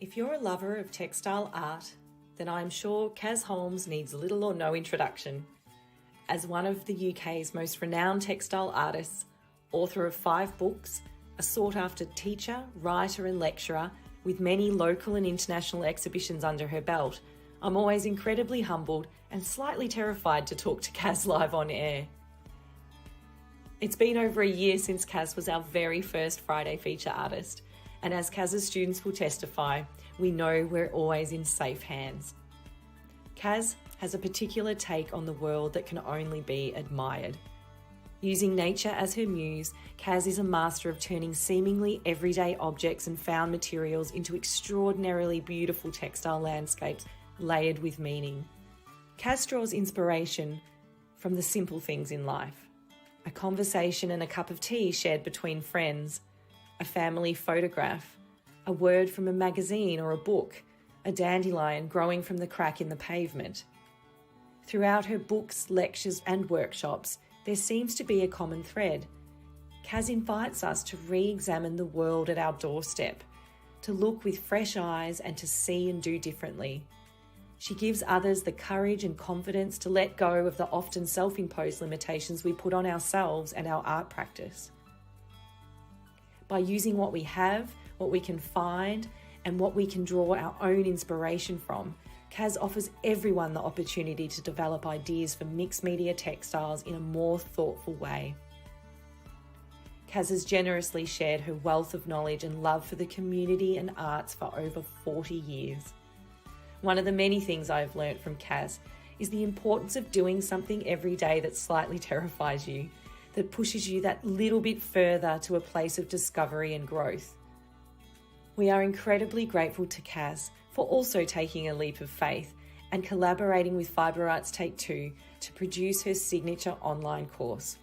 If you're a lover of textile art, then I'm sure Cas Holmes needs little or no introduction. As one of the UK's most renowned textile artists, author of 5 books, a sought-after teacher, writer and lecturer with many local and international exhibitions under her belt, I'm always incredibly humbled and slightly terrified to talk to Cas live on air. It's been over a year since Cas was our very first Friday feature artist, and as Cas's students will testify, we know we're always in safe hands. Cas has a particular take on the world that can only be admired. Using nature as her muse, Cas is a master of turning seemingly everyday objects and found materials into extraordinarily beautiful textile landscapes layered with meaning. Cas draws inspiration from the simple things in life. A conversation and a cup of tea shared between friends, a family photograph, a word from a magazine or a book, a dandelion growing from the crack in the pavement. Throughout her books, lectures and workshops, there seems to be a common thread. Cas invites us to re-examine the world at our doorstep, to look with fresh eyes and to see and do differently. She gives others the courage and confidence to let go of the often self-imposed limitations we put on ourselves and our art practice. By using what we have, what we can find, and what we can draw our own inspiration from, Cas offers everyone the opportunity to develop ideas for mixed media textiles in a more thoughtful way. Cas has generously shared her wealth of knowledge and love for the community and arts for over 40 years. One of the many things I've learnt from Cas is the importance of doing something every day that slightly terrifies you, that pushes you that little bit further to a place of discovery and growth. We are incredibly grateful to Cas for also taking a leap of faith and collaborating with Fibre Arts Take Two to produce her signature online course.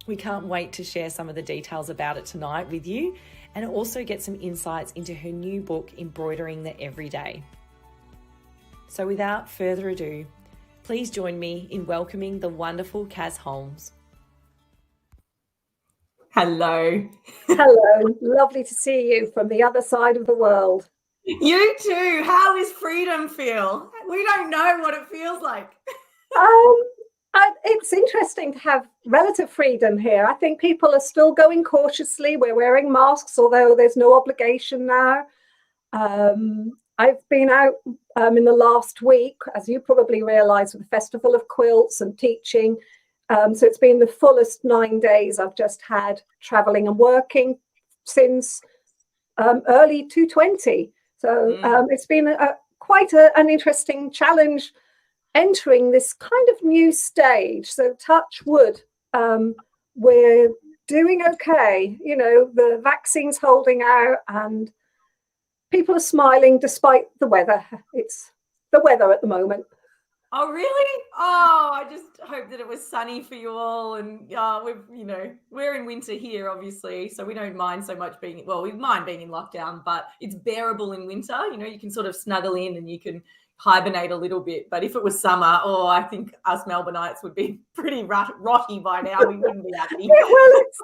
We can't wait to share some of the details about it tonight with you and also get some insights into her new book, Embroidering the Everyday. So without further ado, please join me in welcoming the wonderful Cas Holmes. Hello. Hello. Lovely to see you from the other side of the world. You too. How does freedom feel? We don't know what it feels like. It's interesting to have relative freedom here. I think people are still going cautiously. We're wearing masks, although there's no obligation now. I've been out in the last week, as you probably realise, with the Festival of Quilts and teaching. So it's been the fullest 9 days I've just had travelling and working since early 2020. So it's been quite an interesting challenge entering this kind of new stage. So touch wood, we're doing okay. You know, the vaccine's holding out and people are smiling despite the weather. It's the weather at the moment. Oh, really? Oh, I just hope that it was sunny for you all. And we're in winter here, obviously, so we don't mind so much we mind being in lockdown, but it's bearable in winter. You know, you can sort of snuggle in and you can hibernate a little bit. But if it was summer, I think us Melbourneites would be pretty rocky by now. We wouldn't be happy. Yeah, well, it's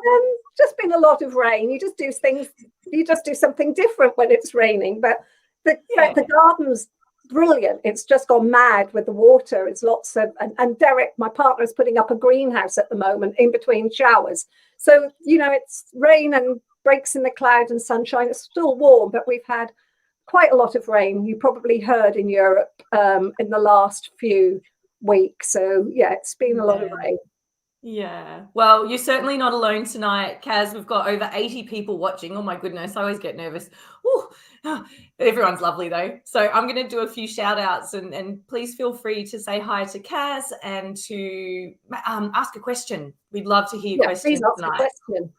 just been a lot of rain. You just do something different when it's raining. But the garden's brilliant. It's just gone mad with the water. It's lots of and Derek, my partner, is putting up a greenhouse at the moment in between showers. So it's rain and breaks in the cloud and sunshine. It's still warm, but we've had quite a lot of rain. You probably heard in Europe in the last few weeks. So yeah, it's been a lot of rain. Yeah. Well, you're certainly not alone tonight, Cas. We've got over 80 people watching. Oh my goodness, I always get nervous. Everyone's lovely though. So I'm going to do a few shout outs and please feel free to say hi to Cas and to ask a question. We'd love to hear questions please ask tonight. A question.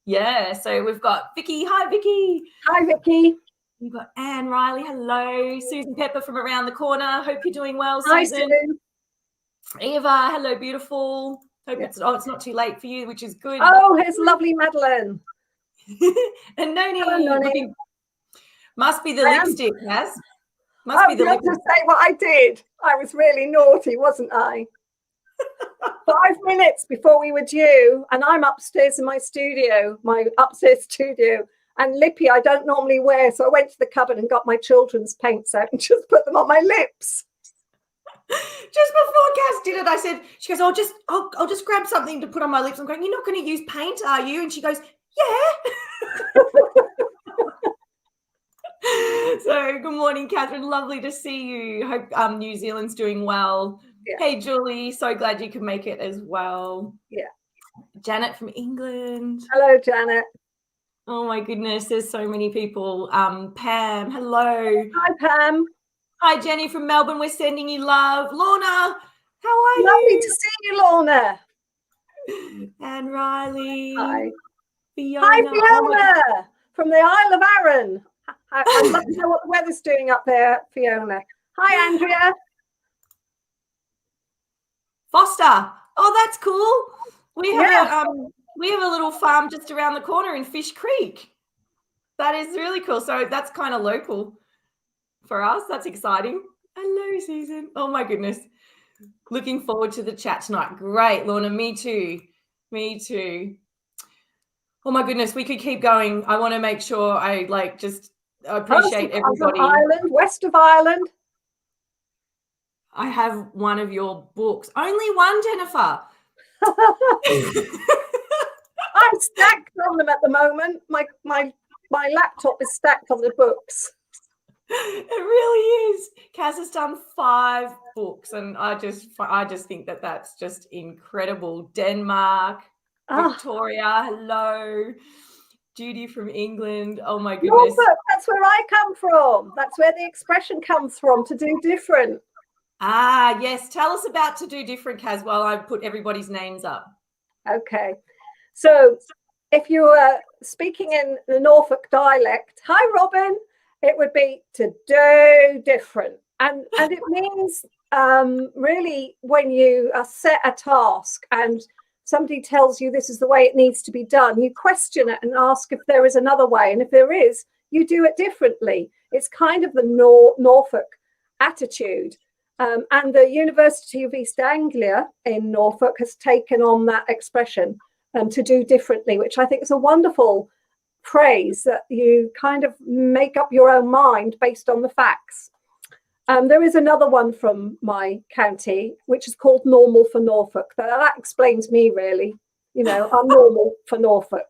Yeah. So we've got Vicky. Hi, Vicky. Hi, Vicky. We've got Anne Riley. Hello. Susan Pepper from around the corner. Hope you're doing well, Hi, Susan. Susan. Eva. Hello, beautiful. Hope it's not too late for you, which is good. Oh, here's lovely Madeline. And Noni. Hello, Noni. Must be the lipstick, Cas. Must be the lipstick. To say what I did. I was really naughty, wasn't I? 5 minutes before we were due, and I'm upstairs in my upstairs studio, And lippy I don't normally wear, so I went to the cupboard and got my children's paints out and just put them on my lips. Just before Cass did it, I said, she goes, I'll just grab something to put on my lips. I'm going, you're not going to use paint, are you? And she goes, yeah. So good morning, Catherine. Lovely to see you. Hope New Zealand's doing well. Yeah. Hey, Julie. So glad you could make it as well. Yeah. Janet from England. Hello, Janet. Oh my goodness, there's so many people. Pam, hello. Hi, Pam. Hi, Jenny from Melbourne. We're sending you love. Lorna, how are you? Lovely to see you, Lorna. And Riley. Hi. Fiona. Hi, Fiona from the Isle of Arran. I'd love to know what the weather's doing up there, Fiona. Hi, Andrea. Foster. Oh, that's cool. We have a little farm just around the corner in Fish Creek. That is really cool. So that's kind of local for us. That's exciting. Hello, Susan. Oh my goodness. Looking forward to the chat tonight. Great, Lorna. Me too. Me too. Oh my goodness. We could keep going. I want to make sure I appreciate everybody. Ireland, west of Ireland. I have one of your books. Only one, Jennifer. I'm stacked on them at the moment. My laptop is stacked on the books. It really is. Cas has done 5 books, and I just think that that's just incredible. Denmark, Victoria, hello. Judy from England. Oh my goodness. Norfolk, that's where I come from. That's where the expression comes from, to do different. Ah, yes. Tell us about To Do Different, Cas, while I put everybody's names up. Okay. So if you were speaking in the Norfolk dialect, hi, Robin, it would be to do different. And it means really when you are set a task and somebody tells you this is the way it needs to be done, you question it and ask if there is another way. And if there is, you do it differently. It's kind of the Norfolk attitude. And the University of East Anglia in Norfolk has taken on that expression, to do differently, which I think is a wonderful phrase that you kind of make up your own mind based on the facts. There is another one from my county, which is called Normal for Norfolk. That explains me, really. You know, I'm normal for Norfolk.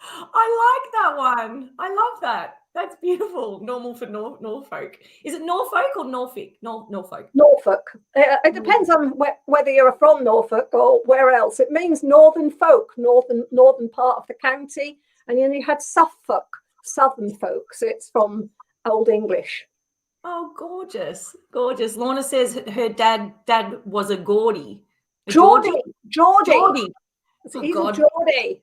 I like that one. I love that. That's beautiful. Normal for Norfolk. Is it Norfolk or Norfolk? Norfolk. Norfolk. It depends on whether you're from Norfolk or where else. It means northern folk, northern part of the county. And then you had Suffolk, southern folk. So it's from Old English. Oh, gorgeous. Gorgeous. Lorna says her dad was a Geordie. Geordie. He's a Geordie.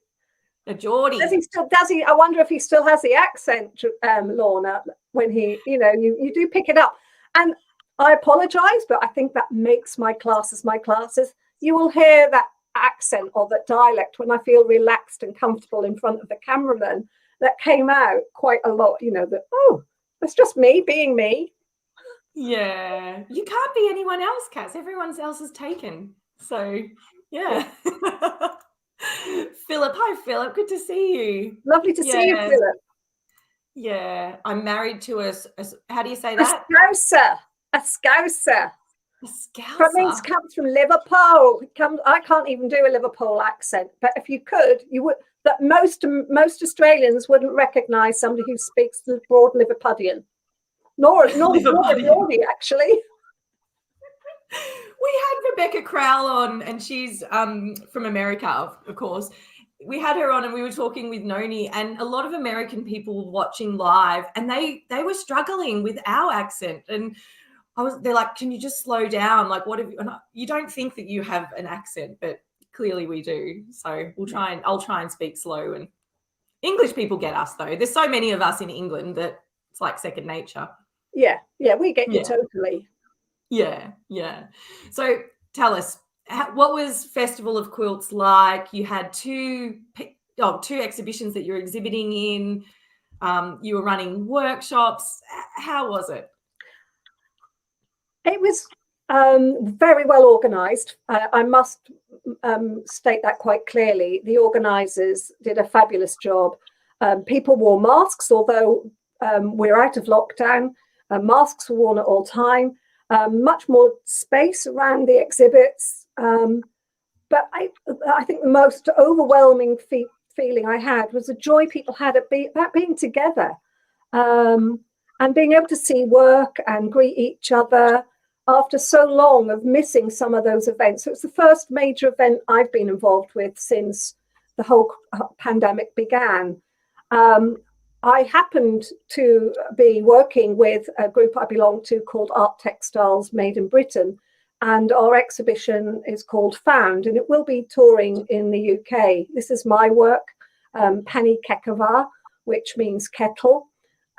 A Geordie. Does he? I wonder if he still has the accent, Lorna, when he, you do pick it up. And I apologise, but I think that makes my classes. You will hear that accent or that dialect when I feel relaxed and comfortable in front of the cameraman. That came out quite a lot, that's just me being me. Yeah. You can't be anyone else, Cas. Everyone else is taken. So, yeah. Philip. Hi, Philip. Good to see you. Lovely to see you, Philip. Yeah. I'm married to a how do you say that? A Scouser. A Scouser? That means comes from Liverpool. I can't even do a Liverpool accent, but if you could, you would. That most Australians wouldn't recognise somebody who speaks the broad Liverpudlian. Nor Geordie, actually. We had Rebecca Crowell on, and she's from America, of course. We had her on, and we were talking with Noni, and a lot of American people were watching live, and they were struggling with our accent. And they're like, "Can you just slow down? Like, what have you?" And you don't think that you have an accent, but clearly we do. So I'll try and speak slow. And English people get us, though. There's so many of us in England that it's like second nature. Yeah, we get you totally. Yeah. So tell us, what was Festival of Quilts like? You had two exhibitions that you're exhibiting in. You were running workshops. How was it? It was very well organised. I must state that quite clearly. The organisers did a fabulous job. People wore masks, although we're out of lockdown. Masks were worn at all time. Much more space around the exhibits. But I think the most overwhelming feeling I had was the joy people had about being together, and being able to see work and greet each other after so long of missing some of those events. So it's the first major event I've been involved with since the whole pandemic began. I happened to be working with a group I belong to called Art Textiles Made in Britain, and our exhibition is called Found, and it will be touring in the UK. This is my work, Pani Kekava, which means kettle,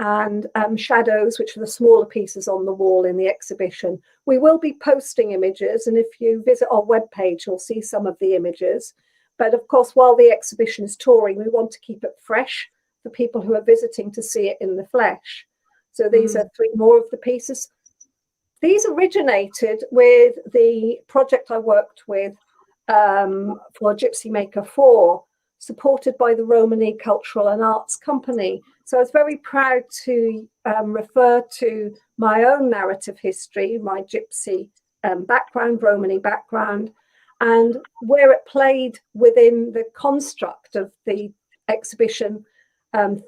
and shadows, which are the smaller pieces on the wall in the exhibition. We will be posting images, and if you visit our webpage, you'll see some of the images. But of course, while the exhibition is touring, we want to keep it fresh for people who are visiting to see it in the flesh. So these are 3 more of the pieces. These originated with the project I worked with for Gypsy Maker 4, supported by the Romani Cultural and Arts Company. So I was very proud to refer to my own narrative history, my Gypsy background, Romani background, and where it played within the construct of the exhibition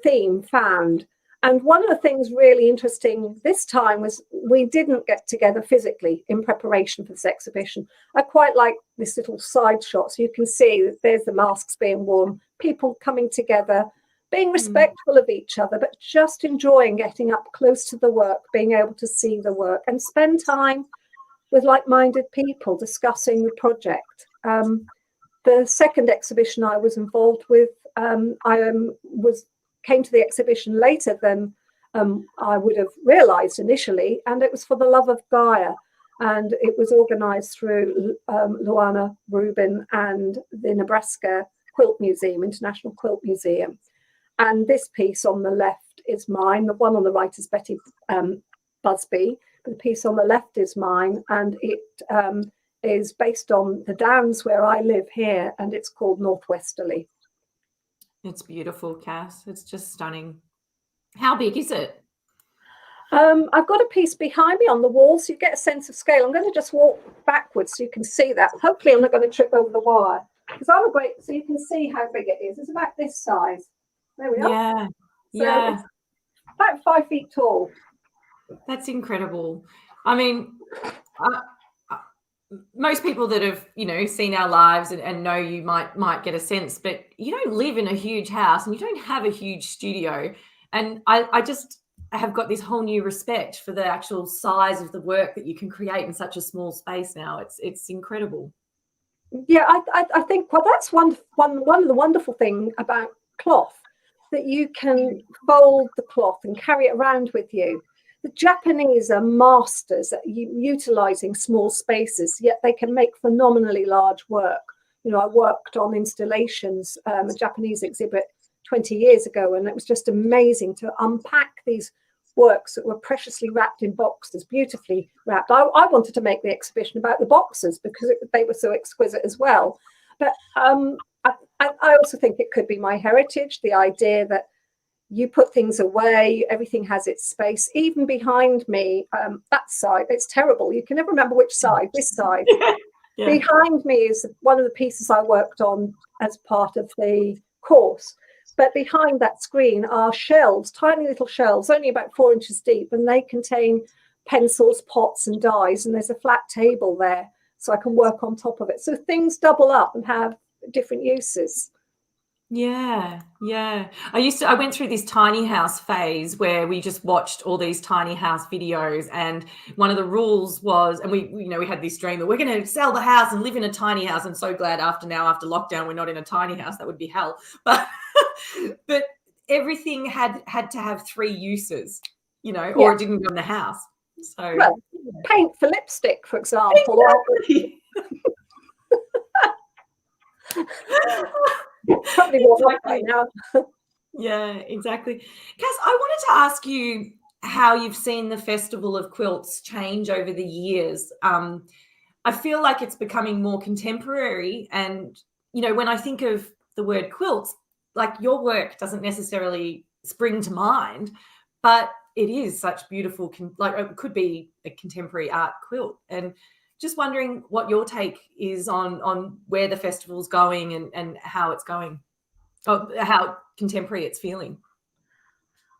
theme, Found. And one of the things really interesting this time was we didn't get together physically in preparation for this exhibition. I quite like this little side shot. So you can see that there's the masks being worn, people coming together, being respectful of each other, but just enjoying getting up close to the work, being able to see the work and spend time with like-minded people discussing the project. The second exhibition I was involved with, came to the exhibition later than I would have realised initially, and it was for the love of Gaia, and it was organised through Luana Rubin and the Nebraska Quilt Museum, International Quilt Museum. And this piece on the left is mine. The one on the right is Betty Busby, but the piece on the left is mine, and it is based on the Downs where I live here, and it's called Northwesterly. It's beautiful, Cass. It's just stunning. How big is it? I've got a piece behind me on the wall, so you get a sense of scale. I'm going to just walk backwards so you can see that. Hopefully I'm not going to trip over the wire, because so you can see how big it is. It's about this size. There we are. Yeah, so yeah. It's about 5 feet tall. That's incredible. I mean, most people that have, seen our lives and know you might get a sense, but you don't live in a huge house and you don't have a huge studio. And I just have got this whole new respect for the actual size of the work that you can create in such a small space now. It's incredible. Yeah, I think that's one of the wonderful things about cloth, that you can fold the cloth and carry it around with you. The Japanese are masters at utilising small spaces, yet they can make phenomenally large work. I worked on installations, a Japanese exhibit 20 years ago, and it was just amazing to unpack these works that were preciously wrapped in boxes, beautifully wrapped. I wanted to make the exhibition about the boxes because they were so exquisite as well. But I also think it could be my heritage, the idea that you put things away, everything has its space. Even behind me, that side, it's terrible. You can never remember which side, this side. Yeah. Behind me is one of the pieces I worked on as part of the course. But behind that screen are shelves, tiny little shelves, only about 4 inches deep, and they contain pencils, pots and dies, and there's a flat table there, so I can work on top of it. So things double up and have different uses. Yeah. I went through this tiny house phase where we just watched all these tiny house videos, and one of the rules was, and we had this dream that we're going to sell the house and live in a tiny house. I'm so glad after lockdown we're not in a tiny house. That would be hell. But everything had to have 3 uses, or it didn't go in the house. So paint for lipstick, for example. Exactly. Probably more exactly now. Yeah, exactly. Cass, I wanted to ask you how you've seen the Festival of Quilts change over the years. I feel like it's becoming more contemporary, and when I think of the word quilts, like your work doesn't necessarily spring to mind, but it is such beautiful, like it could be a contemporary art quilt. And just wondering what your take is on where the festival's going and how it's going, or how contemporary it's feeling.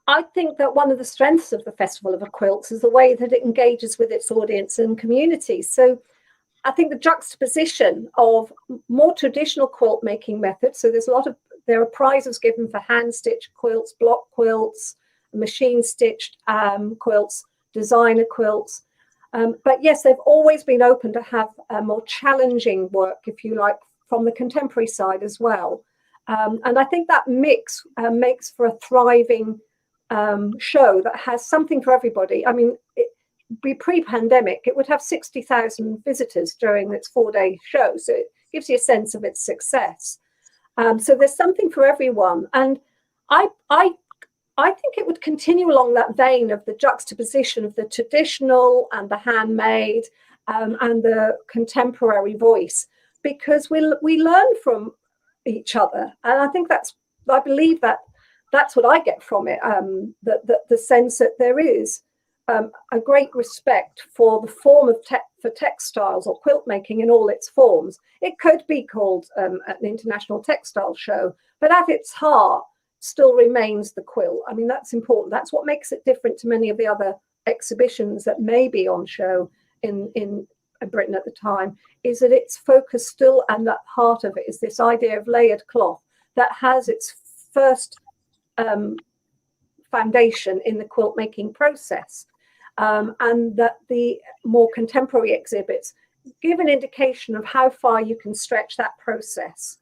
I think that one of the strengths of the Festival of Quilts is the way that it engages with its audience and community. So I think the juxtaposition of more traditional quilt making methods, so there are prizes given for hand stitched quilts, block quilts, machine stitched quilts, designer quilts. But yes, they've always been open to have more challenging work, if you like, from the contemporary side as well. And I think that mix makes for a thriving show that has something for everybody. I mean, pre-pandemic, it would have 60,000 visitors during its 4-day show. So it gives you a sense of its success. So there's something for everyone. And I think it would continue along that vein of the juxtaposition of the traditional and the handmade and the contemporary voice, because we learn from each other. And I think I believe that's what I get from it, the sense that there is a great respect for the form of for textiles or quilt making in all its forms. It could be called an international textile show, but at its heart still remains the quilt. I mean, that's important. That's what makes it different to many of the other exhibitions that may be on show in Britain at the time, is that its focus still, and that heart of it, is this idea of layered cloth that has its first foundation in the quilt making process, and that the more contemporary exhibits give an indication of how far you can stretch that process.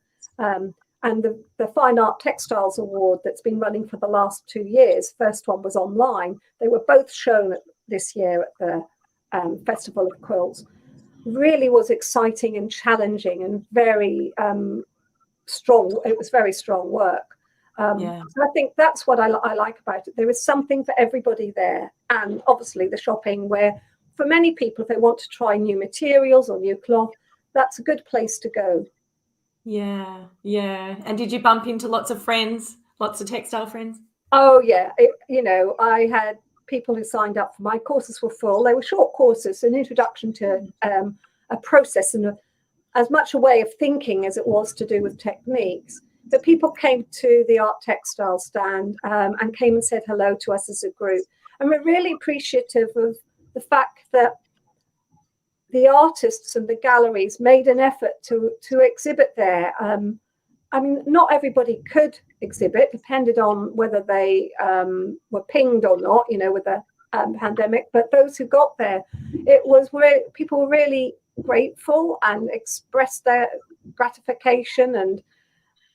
And the Fine Art Textiles Award that's been running for the last 2 years, first one was online. They were both shown this year at the Festival of Quilts. Really was exciting and challenging and very strong. It was very strong work. So I think that's what I like about it. There is something for everybody there. And obviously the shopping, where for many people, if they want to try new materials or new cloth, that's a good place to go. Yeah. And did you bump into lots of friends, lots of textile friends? Oh, yeah. I had people who signed up for my courses were full. They were short courses, an introduction to a process and as much a way of thinking as it was to do with techniques. But people came to the art textile stand and came and said hello to us as a group. And we're really appreciative of the fact that the artists and the galleries made an effort to exhibit there. I mean, not everybody could exhibit, depended on whether they were pinged or not, with the pandemic. But those who got there, it was where people were really grateful and expressed their gratification and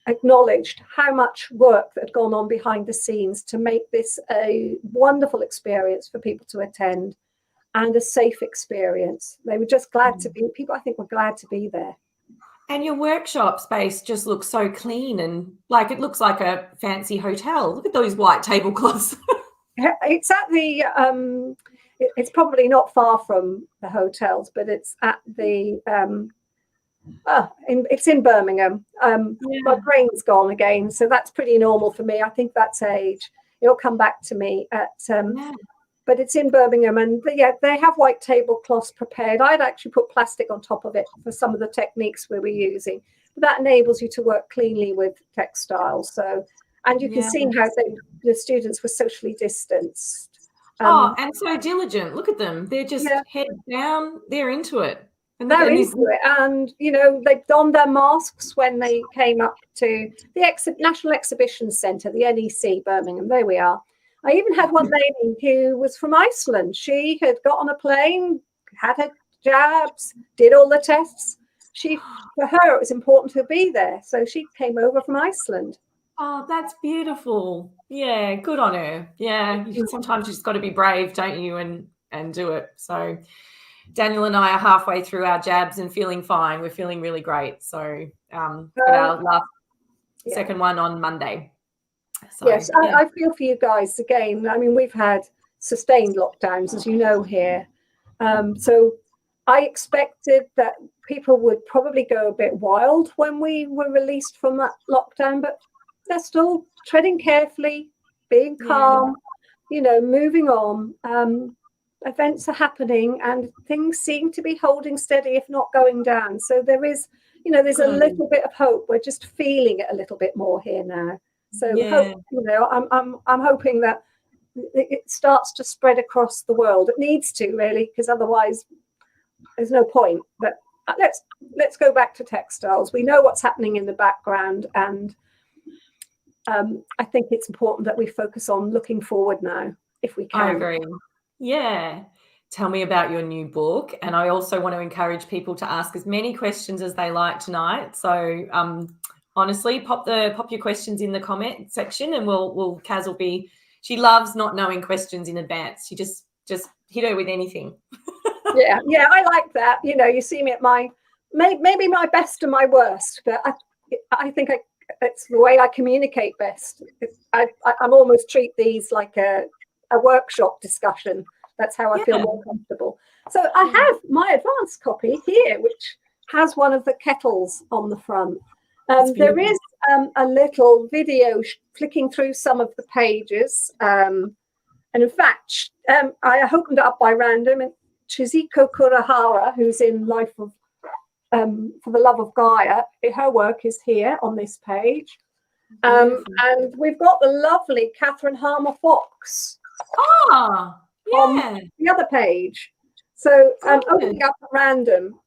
acknowledged how much work that had gone on behind the scenes to make this a wonderful experience for people to attend and a safe experience. They were just glad to be, people I think were glad to be there. And your workshop space just looks so clean and like it looks like a fancy hotel. Look at those white tablecloths. It's at the, it's probably not far from the hotels, but it's at the, it's in Birmingham. My brain's gone again, so that's pretty normal for me. I think that's age. It'll come back to me at, but it's in Birmingham, and they have white tablecloths prepared. I'd actually put plastic on top of it for some of the techniques we were using. But that enables you to work cleanly with textiles. So, and you can see how the students were socially distanced. And so diligent. Look at them. They're just head down. They're into it. And they're into it. And, they've donned their masks when they came up to the National Exhibition Centre, the NEC, Birmingham. There we are. I even had one lady who was from Iceland. She had got on a plane, had her jabs, did all the tests. For her, it was important to be there. So she came over from Iceland. Oh, that's beautiful. Yeah, good on her. Yeah, sometimes you just got to be brave, don't you, and do it. So Daniel and I are halfway through our jabs and feeling fine. We're feeling really great. So got our last second one on Monday. So, yes, I feel for you guys again. I mean, we've had sustained lockdowns, as you know, here. So I expected that people would probably go a bit wild when we were released from that lockdown, but they're still treading carefully, being calm, moving on. Events are happening and things seem to be holding steady, if not going down. So there's a little bit of hope. We're just feeling it a little bit more here now. So I'm hoping that it starts to spread across the world. It needs to, really, because otherwise there's no point. But let's go back to textiles. We know what's happening in the background, and I think it's important that we focus on looking forward now, if we can. I agree. Yeah. Tell me about your new book. And I also want to encourage people to ask as many questions as they like tonight. So honestly, pop your questions in the comment section, and Cas will be, she loves not knowing questions in advance. She just hit her with anything. Yeah, I like that. You see me at maybe my best and my worst, but I think it's the way I communicate best. I almost treat these like a workshop discussion. That's how I feel more comfortable. So I have my advanced copy here, which has one of the kettles on the front. There is a little video flicking through some of the pages. And in fact, I opened it up by random, and Chizuko Kurahara, who's in Life of For the Love of Gaia, her work is here on this page. And we've got the lovely Catherine Harmer Fox on the other page. So opening up at random,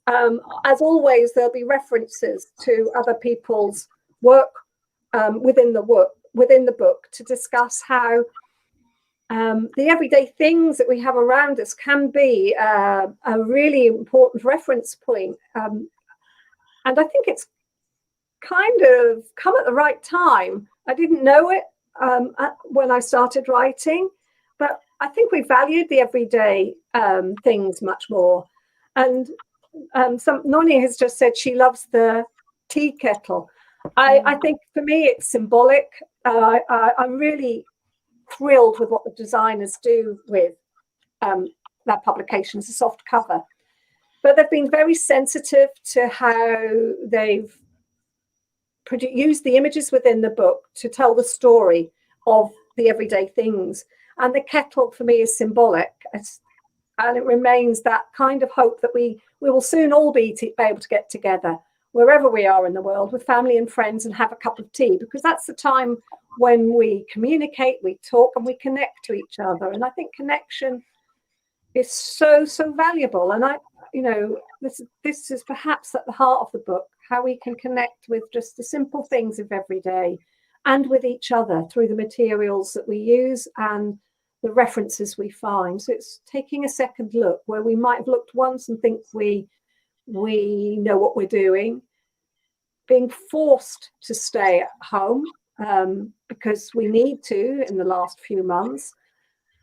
as always, there'll be references to other people's work within the book to discuss how the everyday things that we have around us can be a really important reference point. And I think it's kind of come at the right time. I didn't know it when I started writing, but I think we valued the everyday things much more. And Noni has just said she loves the tea kettle. I think for me it's symbolic. I'm really thrilled with what the designers do with that publication. It's a soft cover, but they've been very sensitive to how they've used the images within the book to tell the story of the everyday things. And the kettle for me is symbolic, and it remains that kind of hope that we will soon all be able to get together wherever we are in the world with family and friends and have a cup of tea, because that's the time when we communicate, we talk, and we connect to each other. And I think connection is so valuable. And this is perhaps at the heart of the book, how we can connect with just the simple things of every day and with each other through the materials that we use and the references we find. So it's taking a second look where we might have looked once and think we know what we're doing, being forced to stay at home because we need to in the last few months.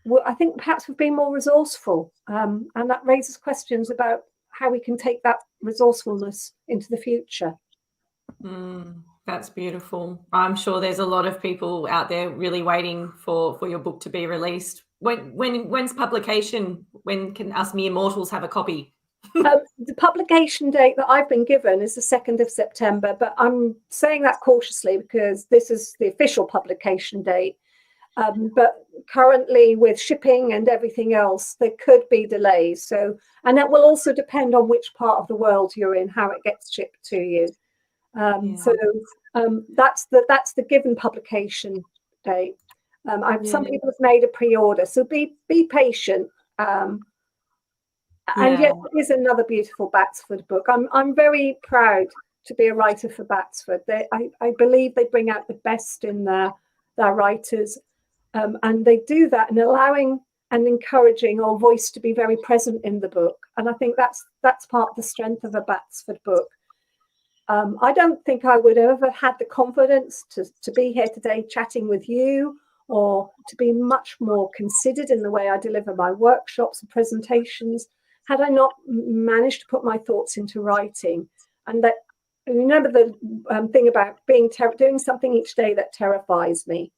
Well, I think perhaps we've been more resourceful, and that raises questions about how we can take that resourcefulness into the future. That's beautiful. I'm sure there's a lot of people out there really waiting for your book to be released. When's publication? When can us mere mortals have a copy? The publication date that I've been given is the 2nd of September, but I'm saying that cautiously because this is the official publication date. But currently with shipping and everything else, there could be delays. And that will also depend on which part of the world you're in, how it gets shipped to you. So that's the given publication date. Some people have made a pre-order, so be patient. And yet it is another beautiful Batsford book. I'm very proud to be a writer for Batsford. I believe they bring out the best in their writers, and they do that in allowing and encouraging our voice to be very present in the book. And I think that's part of the strength of a Batsford book. I don't think I would have ever had the confidence to be here today chatting with you, or to be much more considered in the way I deliver my workshops and presentations, had I not managed to put my thoughts into writing. And that, remember the thing about doing something each day that terrifies me.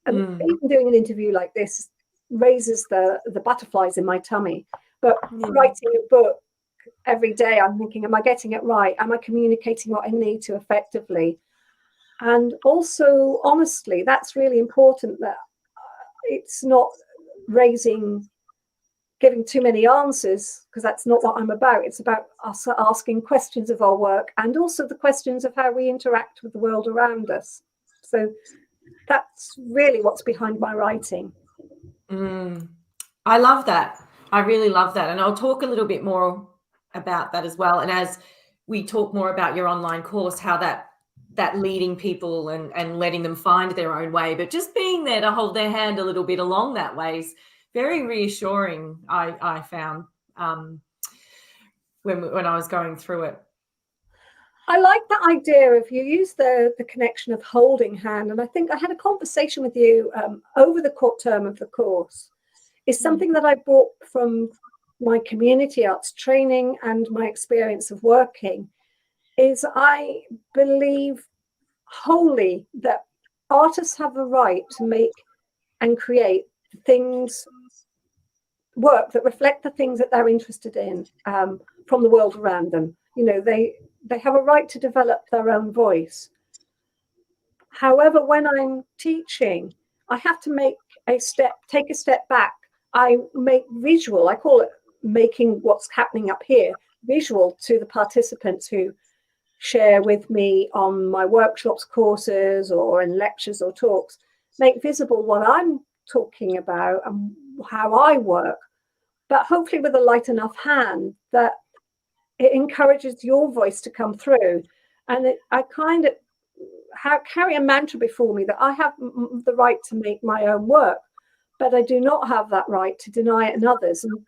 And even doing an interview like this raises the butterflies in my tummy. But writing a book every day, I'm thinking, am I getting it right? Am I communicating what I need to effectively? And also, honestly, that's really important, that it's not giving too many answers, because that's not what I'm about. It's about us asking questions of our work, and also the questions of how we interact with the world around us. So that's really what's behind my writing. I love that. I really love that. And I'll talk a little bit more about that as well. And as we talk more about your online course, how that leading people and letting them find their own way, but just being there to hold their hand a little bit along that way is very reassuring, I found, when I was going through it. I like the idea of, you use the connection of holding hand. And I think I had a conversation with you over the term of the course. Is something that I brought from my community arts training and my experience of working. Is I believe wholly that artists have the right to make and create work that reflect the things that they're interested in from the world around them. You know, they have a right to develop their own voice. However, when I'm teaching, I have to take a step back. I make visual, I call it making what's happening up here visual to the participants who share with me on my workshops, courses, or in lectures or talks. Make visible what I'm talking about and how I work, but hopefully with a light enough hand that it encourages your voice to come through. And I kind of carry a mantra before me that I have the right to make my own work, but I do not have that right to deny it in others. And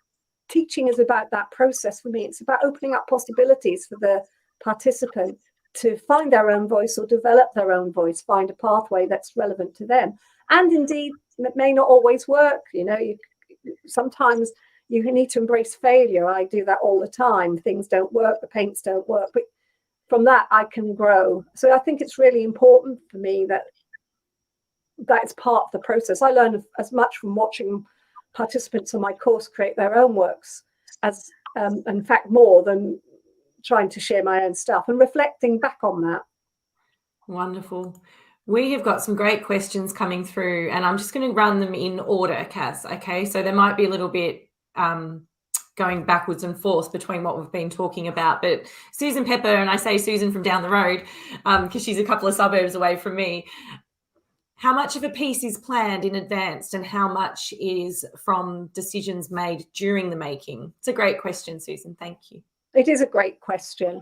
teaching is about that process for me. It's about opening up possibilities for the participant to find their own voice or develop their own voice, find a pathway that's relevant to them. And indeed, it may not always work. You know, sometimes you need to embrace failure. I do that all the time. Things don't work, the paints don't work, but from that I can grow. So I think it's really important for me that that's part of the process. I learn as much from watching participants on my course create their own works as in fact more than trying to share my own stuff and reflecting back on that. Wonderful. We have got some great questions coming through, and I'm just going to run them in order, Cas. Okay, so there might be a little bit going backwards and forth between what we've been talking about, but Susan Pepper, and I say Susan from down the road because she's a couple of suburbs away from me. How much of a piece is planned in advance and how much is from decisions made during the making? It's a great question, Susan. Thank you. It is a great question.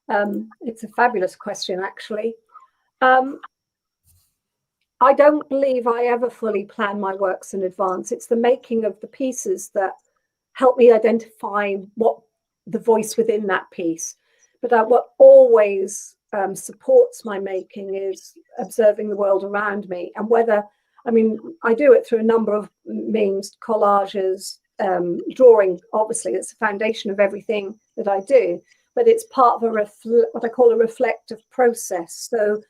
It's a fabulous question, actually. I don't believe I ever fully plan my works in advance. It's the making of the pieces that help me identify what the voice within that piece. But what always supports my making is observing the world around me, and I do it through a number of means: collages, drawing. Obviously, it's the foundation of everything that I do, but it's part of what I call a reflective process. So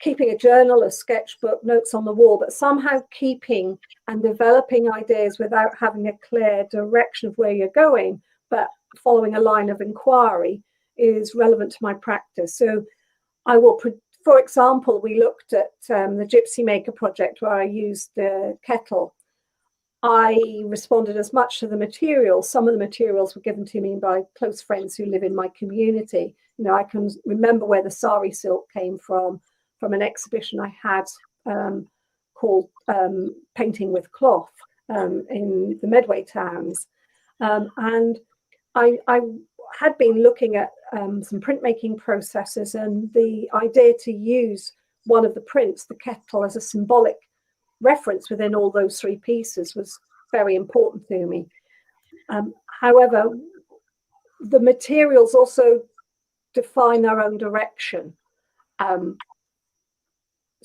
keeping a journal, a sketchbook, notes on the wall, but somehow keeping and developing ideas without having a clear direction of where you're going, but following a line of inquiry is relevant to my practice. So I will, for example, we looked at the Gypsy Maker project where I used the kettle. I responded as much to the materials. Some of the materials were given to me by close friends who live in my community. You know, I can remember where the sari silk came from an exhibition I had called Painting with Cloth in the Medway towns. And I had been looking at some printmaking processes, and the idea to use one of the prints, the kettle, as a symbolic reference within all those three pieces was very important to me. However, the materials also define their own direction,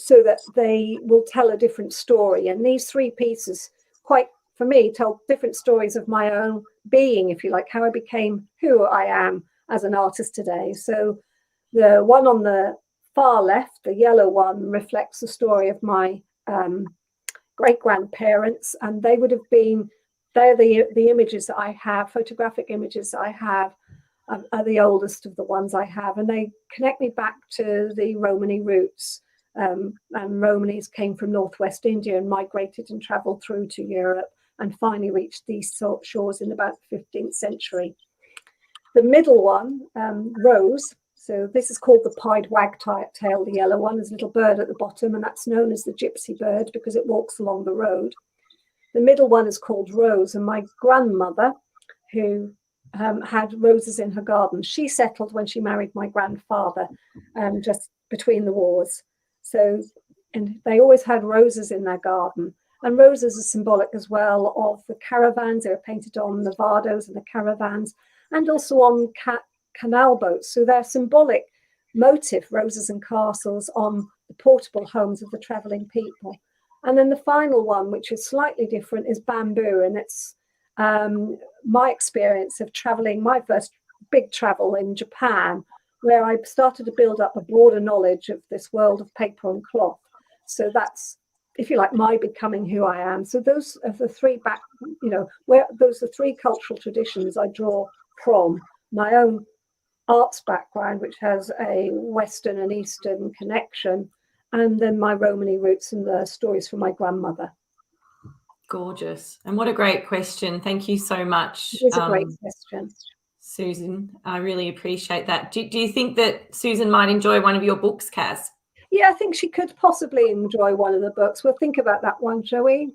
so that they will tell a different story. And these three pieces, for me, tell different stories of my own being, if you like, how I became who I am as an artist today. So the one on the far left, the yellow one, reflects the story of my great-grandparents, and they're the images that I have, photographic images that I have are the oldest of the ones I have, and they connect me back to the Romany roots. And Romanis came from northwest India and migrated and travelled through to Europe and finally reached these shores in about the 15th century. The middle one, Rose, so this is called the pied wagtail, the yellow one. There's a little bird at the bottom, and that's known as the gypsy bird because it walks along the road. The middle one is called Rose, and my grandmother, who had roses in her garden, she settled when she married my grandfather, just between the wars. So, and they always had roses in their garden. And roses are symbolic as well of the caravans. They were painted on the vardos and the caravans, and also on canal boats. So they're symbolic motif, roses and castles, on the portable homes of the travelling people. And then the final one, which is slightly different, is bamboo. And it's my experience of travelling, my first big travel in Japan, where I started to build up a broader knowledge of this world of paper and cloth. So that's, if you like, my becoming who I am. So those are the three those are three cultural traditions I draw from. My own arts background, which has a Western and Eastern connection, and then my Romany roots and the stories from my grandmother. Gorgeous. And what a great question. Thank you so much. It's a great question, Susan. I really appreciate that. Do you think that Susan might enjoy one of your books, Cas? Yeah, I think she could possibly enjoy one of the books. We'll think about that one, shall we?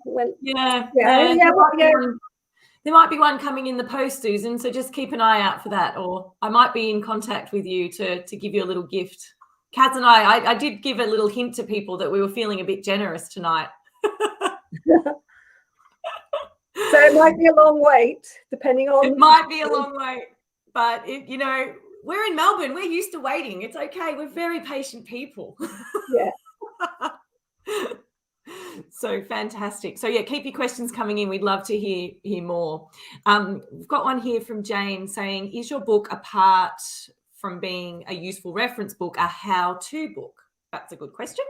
There might be one coming in the post, Susan, so just keep an eye out for that. Or I might be in contact with you to give you a little gift. Cas and I did give a little hint to people that we were feeling a bit generous tonight. So it might be a long wait, depending on... It might be a long wait, but, we're in Melbourne. We're used to waiting. It's okay. We're very patient people. Yeah. So fantastic. So, yeah, keep your questions coming in. We'd love to hear more. We've got one here from Jane saying, is your book, apart from being a useful reference book, a how-to book? That's a good question.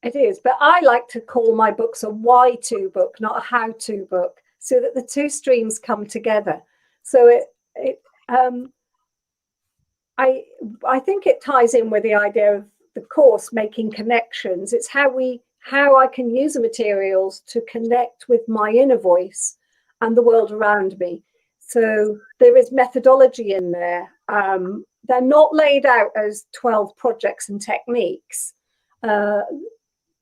It is, but I like to call my books a why-to book, not a how-to book, so that the two streams come together. So I think it ties in with the idea of the course making connections. It's how I can use the materials to connect with my inner voice and the world around me. So there is methodology in there. They're not laid out as 12 projects and techniques. There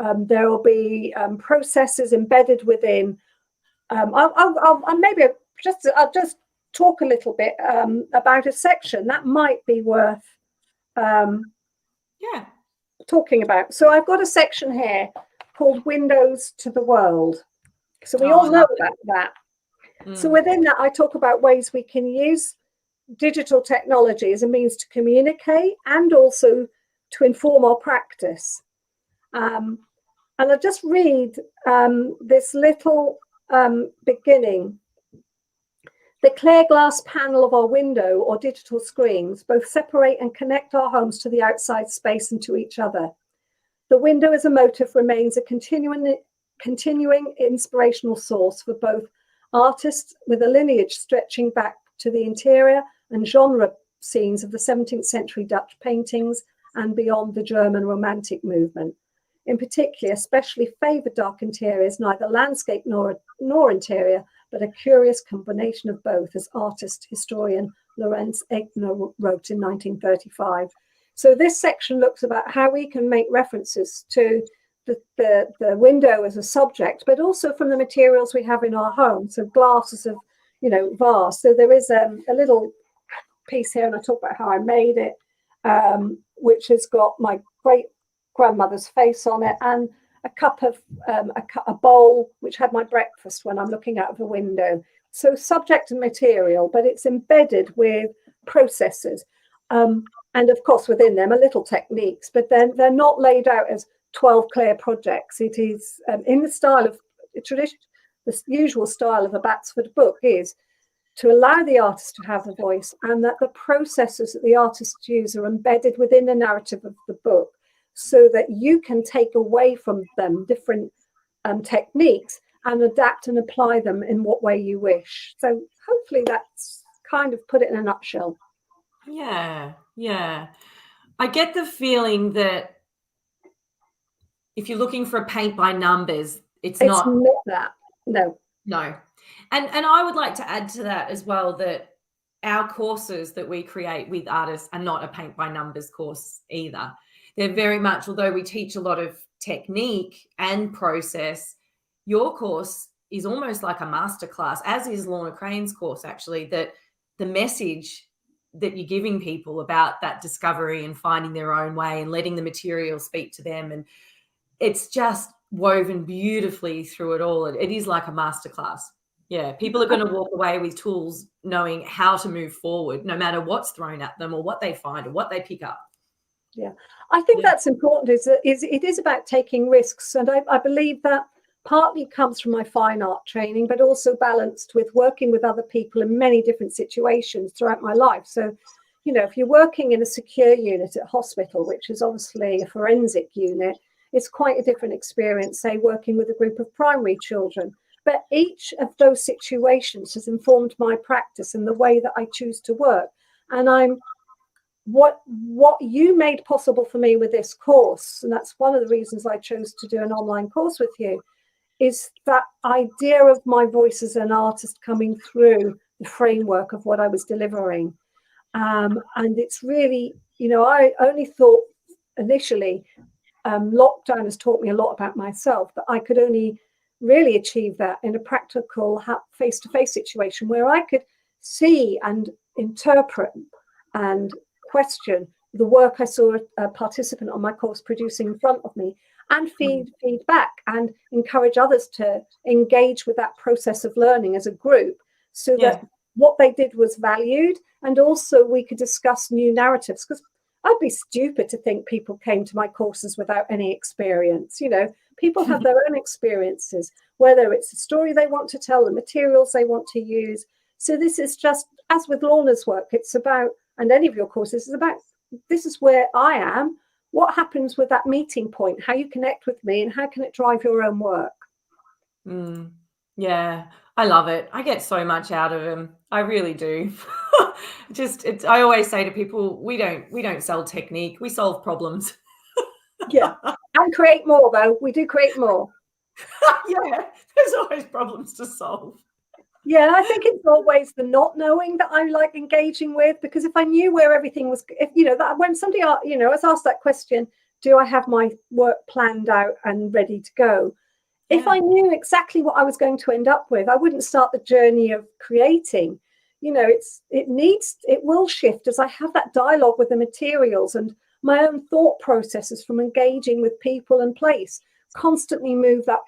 will be processes embedded within. I'll just talk a little bit about a section that might be worth talking about. So I've got a section here called Windows to the World. So we all know about that. So within that, I talk about ways we can use digital technology as a means to communicate and also to inform our practice. And I'll just read this little beginning. The clear glass panel of our window or digital screens both separate and connect our homes to the outside space and to each other. The window as a motif remains a continuing inspirational source for both artists, with a lineage stretching back to the interior and genre scenes of the 17th century Dutch paintings and beyond the German Romantic movement. In particular, especially favoured dark interiors, neither landscape nor interior, but a curious combination of both, as artist historian Lorenz Egner wrote in 1935. So this section looks about how we can make references to the window as a subject, but also from the materials we have in our home. So glasses of, vase. So there is a little piece here, and I talk about how I made it, which has got my great grandmother's face on it, and a cup of a bowl which had my breakfast when I'm looking out of the window. So subject and material, but it's embedded with processes, and of course within them are little techniques, but then they're not laid out as 12 clear projects. It is in the style of tradition. The usual style of a Batsford book is to allow the artist to have a voice, and that the processes that the artists use are embedded within the narrative of the book, so that you can take away from them different techniques and adapt and apply them in what way you wish. So hopefully that's kind of put it in a nutshell. Yeah, yeah. I get the feeling that if you're looking for a paint by numbers, it's It's not. not that. No. No. And I would like to add to that as well that our courses that we create with artists are not a paint by numbers course either. They're very much, although we teach a lot of technique and process, your course is almost like a masterclass, as is Lorna Crane's course, actually, that the message that you're giving people about that discovery and finding their own way and letting the material speak to them, and it's just woven beautifully through it all. It is like a masterclass. Yeah, people are going to walk away with tools knowing how to move forward, no matter what's thrown at them or what they find or what they pick up. Yeah, I think Yeah. that's important. It is about taking risks, and I believe that partly comes from my fine art training, but also balanced with working with other people in many different situations throughout my life. So, you know, if you're working in a secure unit at hospital, which is obviously a forensic unit, it's quite a different experience, say, working with a group of primary children. But each of those situations has informed my practice and the way that I choose to work. And what you made possible for me with this course, and that's one of the reasons I chose to do an online course with you, is that idea of my voice as an artist coming through the framework of what I was delivering. And it's really, you know, I only thought initially, lockdown has taught me a lot about myself, but I could only really achieve that in a practical face-to-face situation where I could see and interpret and question the work I saw a participant on my course producing in front of me, and feedback and encourage others to engage with that process of learning as a group, so that what they did was valued, and also we could discuss new narratives, because I'd be stupid to think people came to my courses without any experience. You know, people have their own experiences, whether it's the story they want to tell, the materials they want to use. So this is just, as with Lorna's work, it's about, and any of your courses, is about, this is where I am. What happens with that meeting point? How you connect with me, and how can it drive your own work? Yeah, I love it. I get so much out of them. I really do. I always say to people, we don't sell technique, we solve problems. Yeah, and create more though. We do create more. Yeah, there's always problems to solve. Yeah, I think it's always the not knowing that I like engaging with, because if I knew where everything was, if you know, that when somebody, you know, was asked that question, do I have my work planned out and ready to go? Yeah. If I knew exactly what I was going to end up with, I wouldn't start the journey of creating. You know, it will shift as I have that dialogue with the materials, and my own thought processes from engaging with people and place constantly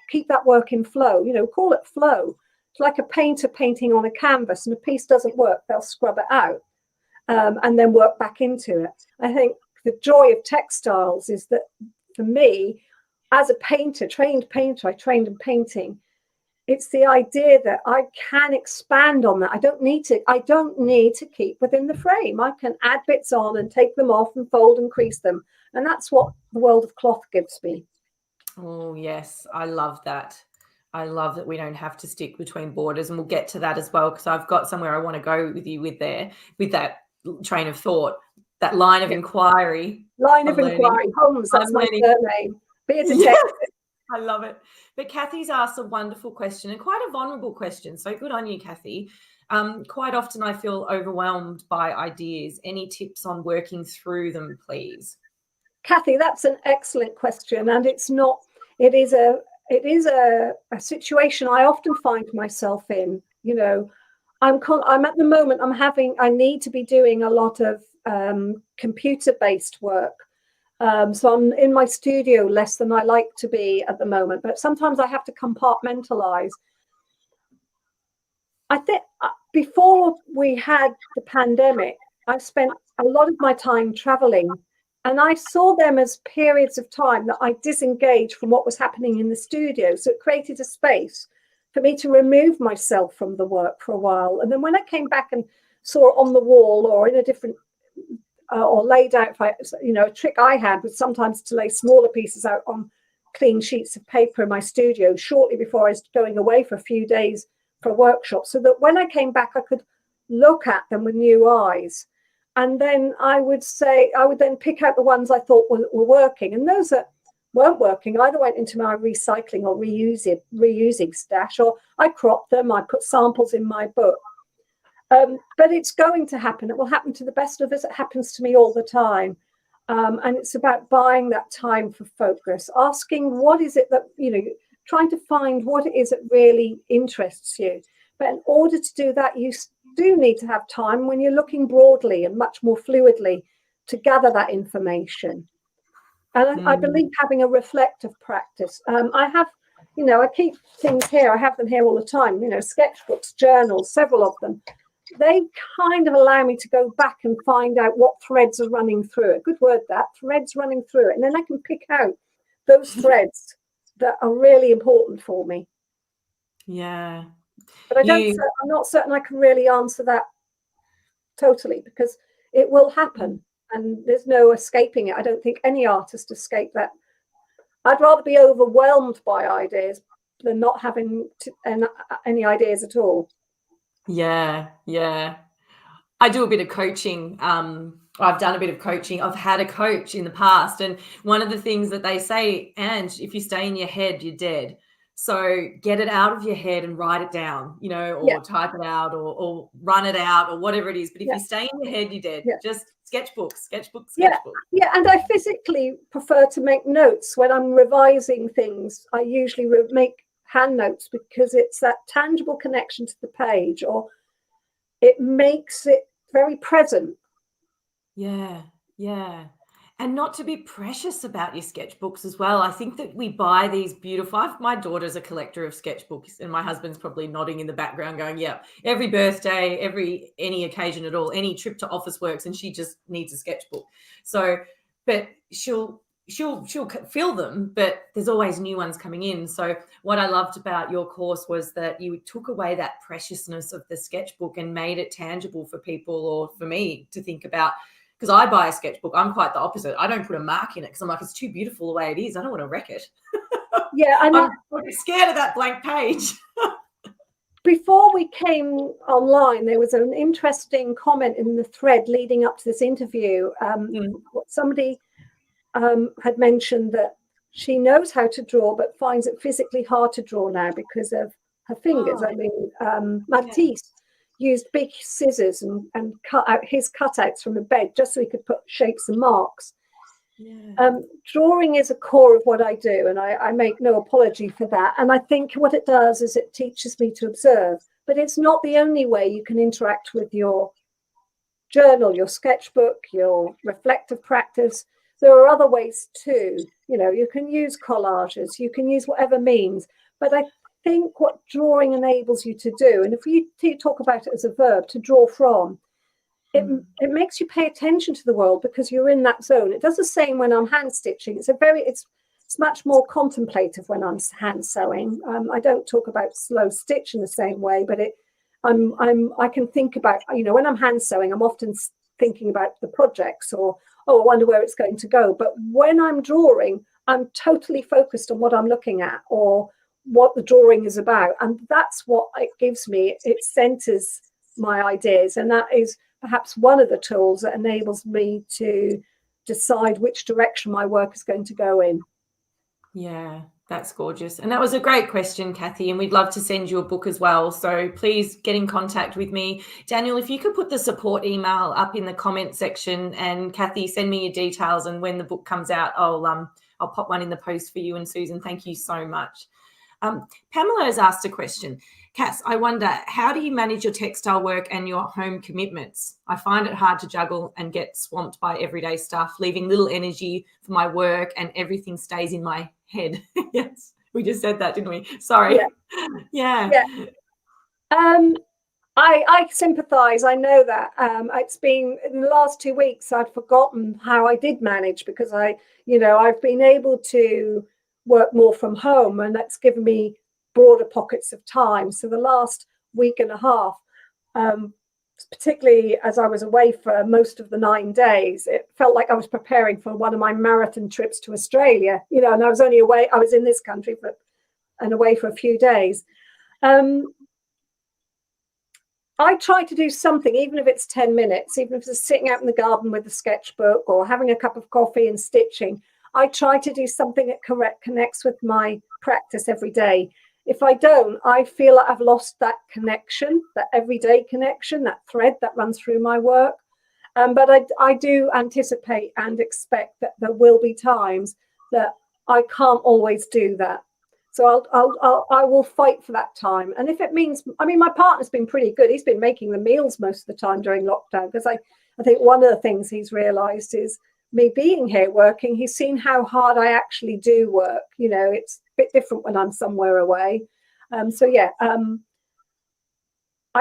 keep that work in flow, you know, call it flow. It's like a painter painting on a canvas, and a piece doesn't work, they'll scrub it out and then work back into it. I think the joy of textiles is that, for me, as a painter, trained painter, I trained in painting. It's the idea that I can expand on that. I don't need to keep within the frame. I can add bits on and take them off and fold and crease them. And that's what the world of cloth gives me. Oh, yes. I love that. I love that we don't have to stick between borders, and we'll get to that as well, because I've got somewhere I want to go with you with that train of thought, that line of inquiry. Line of inquiry. Holmes, that's my surname. Be a detective. Yes, I love it. But Kathy's asked a wonderful question, and quite a vulnerable question. So good on you, Kathy. Quite often I feel overwhelmed by ideas. Any tips on working through them, please? Kathy, that's an excellent question. And it is a situation I often find myself in. You know, I'm at the moment, I need to be doing a lot of computer-based work. So I'm in my studio less than I like to be at the moment, but sometimes I have to compartmentalize. I think before we had the pandemic, I spent a lot of my time traveling, and I saw them as periods of time that I disengaged from what was happening in the studio. So it created a space for me to remove myself from the work for a while. And then when I came back and saw it on the wall or in a different or laid out, you know, a trick I had was sometimes to lay smaller pieces out on clean sheets of paper in my studio shortly before I was going away for a few days for a workshop, so that when I came back, I could look at them with new eyes. And then I would then pick out the ones I thought were working, and those that weren't working either went into my recycling or reusing stash, or I cropped them, I put samples in my book. But it's going to happen. It will happen to the best of us. It happens to me all the time. And it's about buying that time for focus, asking what is it that, trying to find what it is that really interests you. But in order to do that, you do need to have time when you're looking broadly and much more fluidly to gather that information. And I believe having a reflective practice. I have, I keep things here. I have them here all the time, sketchbooks, journals, several of them. They kind of allow me to go back and find out what threads are running through it. Good word, that, threads running through it. And then I can pick out those threads that are really important for me. Yeah. But I'm not certain I can really answer that totally, because it will happen and there's no escaping it. I don't think any artist escape that. I'd rather be overwhelmed by ideas than not having any ideas at all. Yeah. I do a bit of coaching. I've done a bit of coaching. I've had a coach in the past. And one of the things that they say, Ange, if you stay in your head, you're dead. So get it out of your head and write it down, or type it out or run it out or whatever it is. But if you stay in your head, you're dead. Just sketchbooks. Yeah, and I physically prefer to make notes when I'm revising things. I usually make hand notes because it's that tangible connection to the page, or it makes it very present. Yeah. And not to be precious about your sketchbooks as well. I think that we buy these beautiful. My daughter's a collector of sketchbooks, and my husband's probably nodding in the background going, yeah, every birthday, any occasion at all, any trip to Officeworks, and she just needs a sketchbook. So, but she'll fill them, but there's always new ones coming in. So what I loved about your course was that you took away that preciousness of the sketchbook and made it tangible for people, or for me to think about. Because I buy a sketchbook, I'm quite the opposite. I don't put a mark in it because I'm like, it's too beautiful the way it is. I don't want to wreck it. Yeah, I'm scared of that blank page. Before we came online, there was an interesting comment in the thread leading up to this interview. Somebody had mentioned that she knows how to draw, but finds it physically hard to draw now because of her fingers. Matisse used big scissors and cut out his cutouts from the bed just so he could put shapes and marks. Drawing is a core of what I do, and I make no apology for that. And I think what it does is it teaches me to observe, but it's not the only way you can interact with your journal, your sketchbook, your reflective practice. There are other ways too. You can use collages, you can use whatever means, but I think what drawing enables you to do, and if you talk about it as a verb, to draw from, it makes you pay attention to the world because you're in that zone. It does the same when I'm hand stitching. It's much more contemplative when I'm hand sewing. I don't talk about slow stitch in the same way, but I can think about, when I'm hand sewing, I'm often thinking about the projects, or I wonder where it's going to go. But when I'm drawing, I'm totally focused on what I'm looking at or what the drawing is about, and that's what it gives me. It centers my ideas, and that is perhaps one of the tools that enables me to decide which direction my work is going to go in. Yeah, that's gorgeous. And that was a great question, Kathy, and we'd love to send you a book as well. So please get in contact with me. Daniel, if you could put the support email up in the comment section, and Kathy, send me your details, and when the book comes out, I'll pop one in the post for you. And Susan, thank you so much. Pamela has asked a question. Cass, I wonder, how do you manage your textile work and your home commitments? I find it hard to juggle and get swamped by everyday stuff, leaving little energy for my work, and everything stays in my head. Yes, we just said that, didn't we? Sorry. Yeah. I sympathise. I know that. It's been in the last 2 weeks, I'd forgotten how I did manage, because I've been able to work more from home, and that's given me broader pockets of time. So the last week and a half, particularly as I was away for most of the 9 days, it felt like I was preparing for one of my marathon trips to Australia, and I was only away. I was in this country and away for a few days. I try to do something, even if it's 10 minutes, even if it's sitting out in the garden with a sketchbook or having a cup of coffee and stitching. I try to do something that connects with my practice every day. If I don't, I feel like I've lost that connection, that everyday connection, that thread that runs through my work. But I do anticipate and expect that there will be times that I can't always do that. So I will fight for that time. And if it means, I mean, my partner's been pretty good. He's been making the meals most of the time during lockdown, because I think one of the things he's realized is me being here working, he's seen how hard I actually do work. You know, it's a bit different when I'm somewhere away. I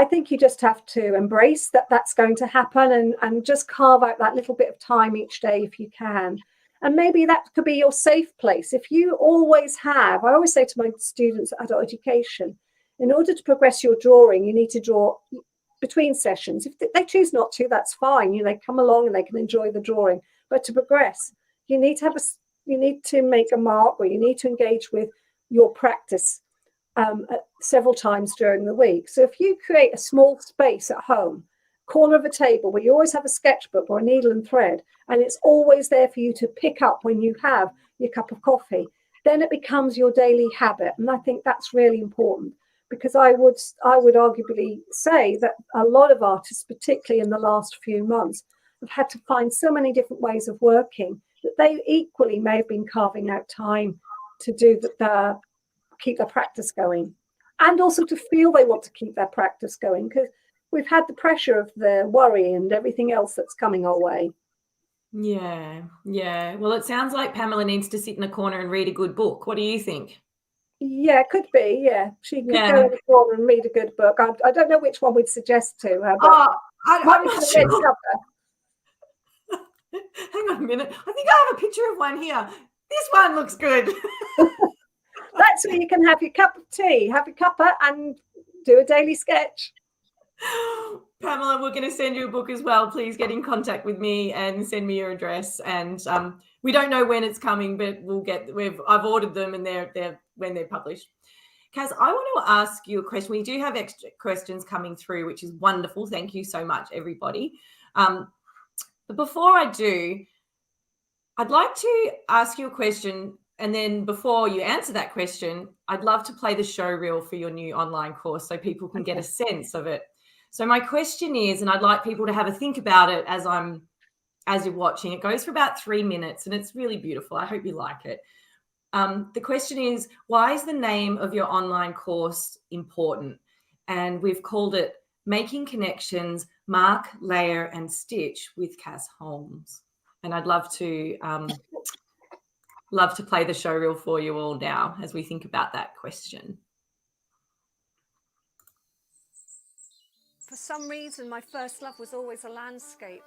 think you just have to embrace that that's going to happen, and just carve out that little bit of time each day if you can. And maybe that could be your safe place. If you always have, I always say to my students at adult education, in order to progress your drawing, you need to draw between sessions. If they choose not to, that's fine. You know, they come along and they can enjoy the drawing. But to progress, you need to make a mark, or you need to engage with your practice several times during the week. So if you create a small space at home, corner of a table, where you always have a sketchbook or a needle and thread, and it's always there for you to pick up when you have your cup of coffee, then it becomes your daily habit. And I think that's really important, because I would arguably say that a lot of artists, particularly in the last few months, have had to find so many different ways of working that they equally may have been carving out time to do that, keep their practice going, and also to feel they want to keep their practice going, because we've had the pressure of the worry and everything else that's coming our way. Yeah. Well, it sounds like Pamela needs to sit in a corner and read a good book. What do you think? Yeah, could be. Yeah, she could go in the corner and read a good book. I don't know which one we'd suggest to her, but I'm not sure. Hang on a minute. I think I have a picture of one here. This one looks good. That's where you can have your cup of tea, have your cuppa, and do a daily sketch. Pamela, we're going to send you a book as well. Please get in contact with me and send me your address. And we don't know when it's coming, but I've ordered them, and they're when they're published. Cas, I want to ask you a question. We do have extra questions coming through, which is wonderful. Thank you so much, everybody. But before I do, I'd like to ask you a question. And then before you answer that question, I'd love to play the show reel for your new online course so people can get a sense of it. So my question is, and I'd like people to have a think about it as you're watching. It goes for about 3 minutes, and it's really beautiful. I hope you like it. The question is, why is the name of your online course important? And we've called it Making Connections, Mark, Layer and Stitch with Cas Holmes. And I'd love to play the show reel for you all now as we think about that question. For some reason, my first love was always a landscape.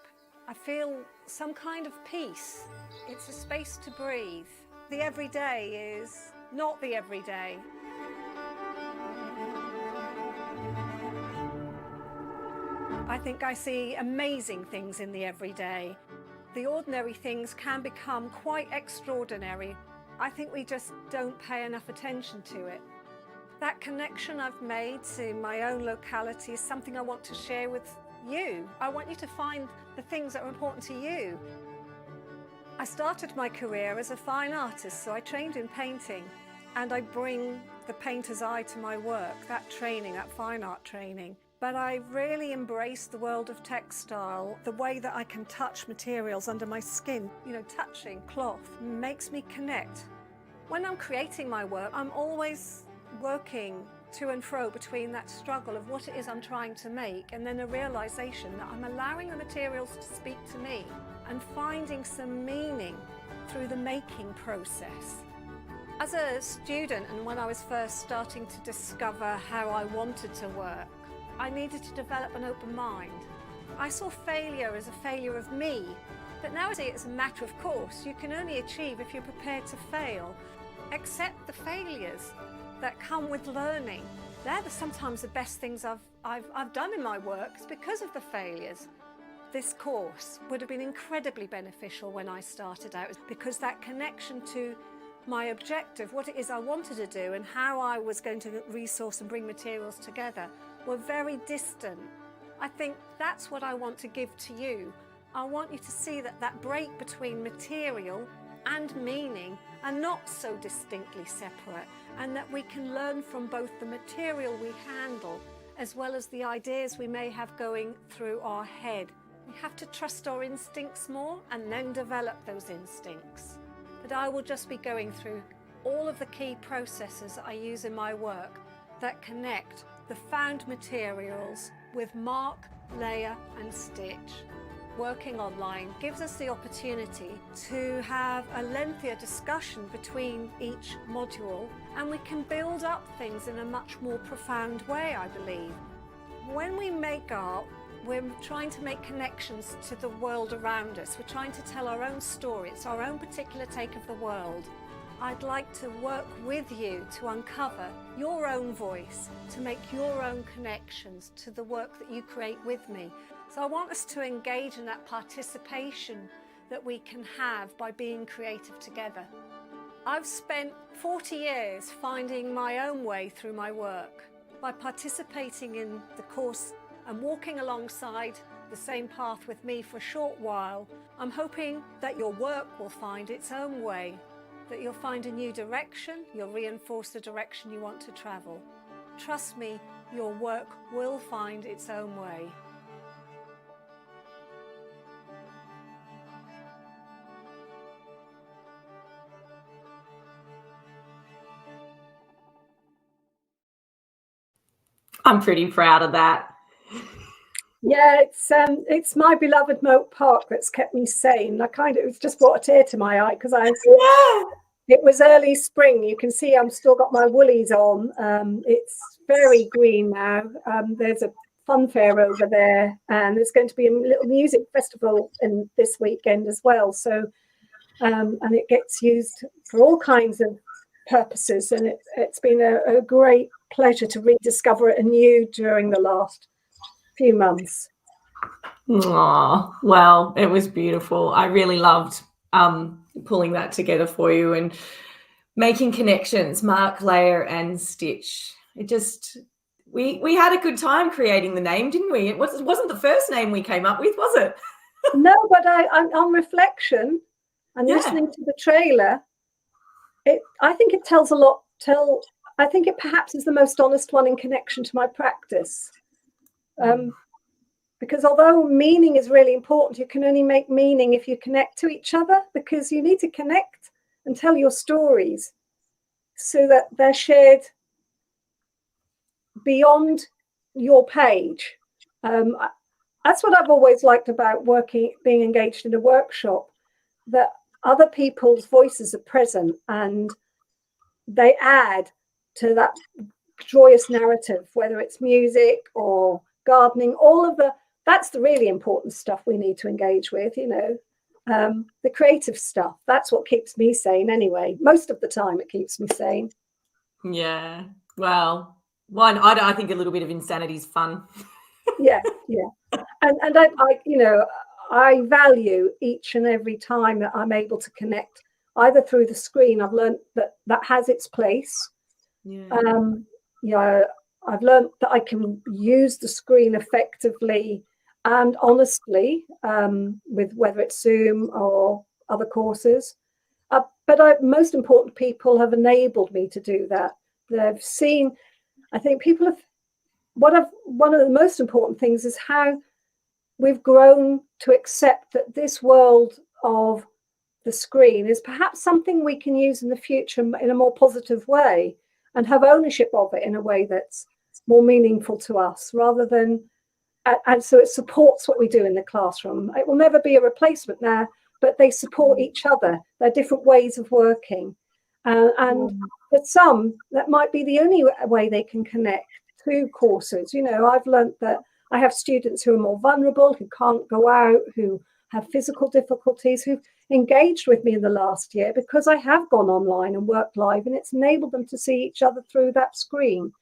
I feel some kind of peace. It's a space to breathe. The everyday is not the everyday. I think I see amazing things in the everyday. The ordinary things can become quite extraordinary. I think we just don't pay enough attention to it. That connection I've made to my own locality is something I want to share with you. I want you to find the things that are important to you. I started my career as a fine artist, so I trained in painting, and I bring the painter's eye to my work, that training, that fine art training. But I really embrace the world of textile, the way that I can touch materials under my skin. You know, touching cloth makes me connect. When I'm creating my work, I'm always working to and fro between that struggle of what it is I'm trying to make, and then a realization that I'm allowing the materials to speak to me and finding some meaning through the making process. As a student, and when I was first starting to discover how I wanted to work, I needed to develop an open mind. I saw failure as a failure of me, but now I see it as a matter of course. You can only achieve if you're prepared to fail. Accept the failures that come with learning. They're sometimes the best things I've done in my work. It's because of the failures. This course would have been incredibly beneficial when I started out, because that connection to my objective, what it is I wanted to do and how I was going to resource and bring materials together were very distant. I think that's what I want to give to you. I want you to see that that break between material and meaning are not so distinctly separate, and that we can learn from both the material we handle as well as the ideas we may have going through our head. We have to trust our instincts more and then develop those instincts. But I will just be going through all of the key processes that I use in my work that connect the found materials with mark, layer and stitch. Working online gives us the opportunity to have a lengthier discussion between each module, and we can build up things in a much more profound way, I believe. When we make art, we're trying to make connections to the world around us. We're trying to tell our own story. It's our own particular take of the world. I'd like to work with you to uncover your own voice, to make your own connections to the work that you create with me. So I want us to engage in that participation that we can have by being creative together. I've spent 40 years finding my own way through my work. By participating in the course and walking alongside the same path with me for a short while, I'm hoping that your work will find its own way, that you'll find a new direction, you'll reinforce the direction you want to travel. Trust me, your work will find its own way. I'm pretty proud of that. Yeah, it's my beloved Moat Park that's kept me sane. It was just brought a tear to my eye because it was early spring. You can see I'm still got my woolies on. It's very green now. There's a fun fair over there, and there's going to be a little music festival in this weekend as well. So, and it gets used for all kinds of purposes, and it's been a great pleasure to rediscover it anew during the last few months. Oh, well, it was beautiful. I really loved pulling that together for you and making connections, mark, layer and stitch. It just, we had a good time creating the name, didn't we? It wasn't the first name we came up with, was it? No, but on reflection and listening to the trailer, I think it tells a lot. I think it perhaps is the most honest one in connection to my practice. Because although meaning is really important, you can only make meaning if you connect to each other, because you need to connect and tell your stories so that they're shared beyond your page. That's what I've always liked about being engaged in a workshop, that other people's voices are present and they add to that joyous narrative, whether it's music or gardening, that's the really important stuff we need to engage with, the creative stuff. That's what keeps me sane anyway. Most of the time it keeps me sane. Yeah. Well, I think a little bit of insanity is fun. Yeah. And I value each and every time that I'm able to connect, either through the screen. I've learned that has its place. Yeah. I've learned that I can use the screen effectively and honestly, with whether it's Zoom or other courses. But most important, people have enabled me to do that. They've seen, I think people have, one of the most important things is how we've grown to accept that this world of the screen is perhaps something we can use in the future in a more positive way and have ownership of it in a way that's more meaningful to us, rather than, and so it supports what we do in the classroom. It will never be a replacement there, but they support each other. They're different ways of working. And for some, that might be the only way they can connect to courses. I've learned that I have students who are more vulnerable, who can't go out, who have physical difficulties, who've engaged with me in the last year because I have gone online and worked live, and it's enabled them to see each other through that screen.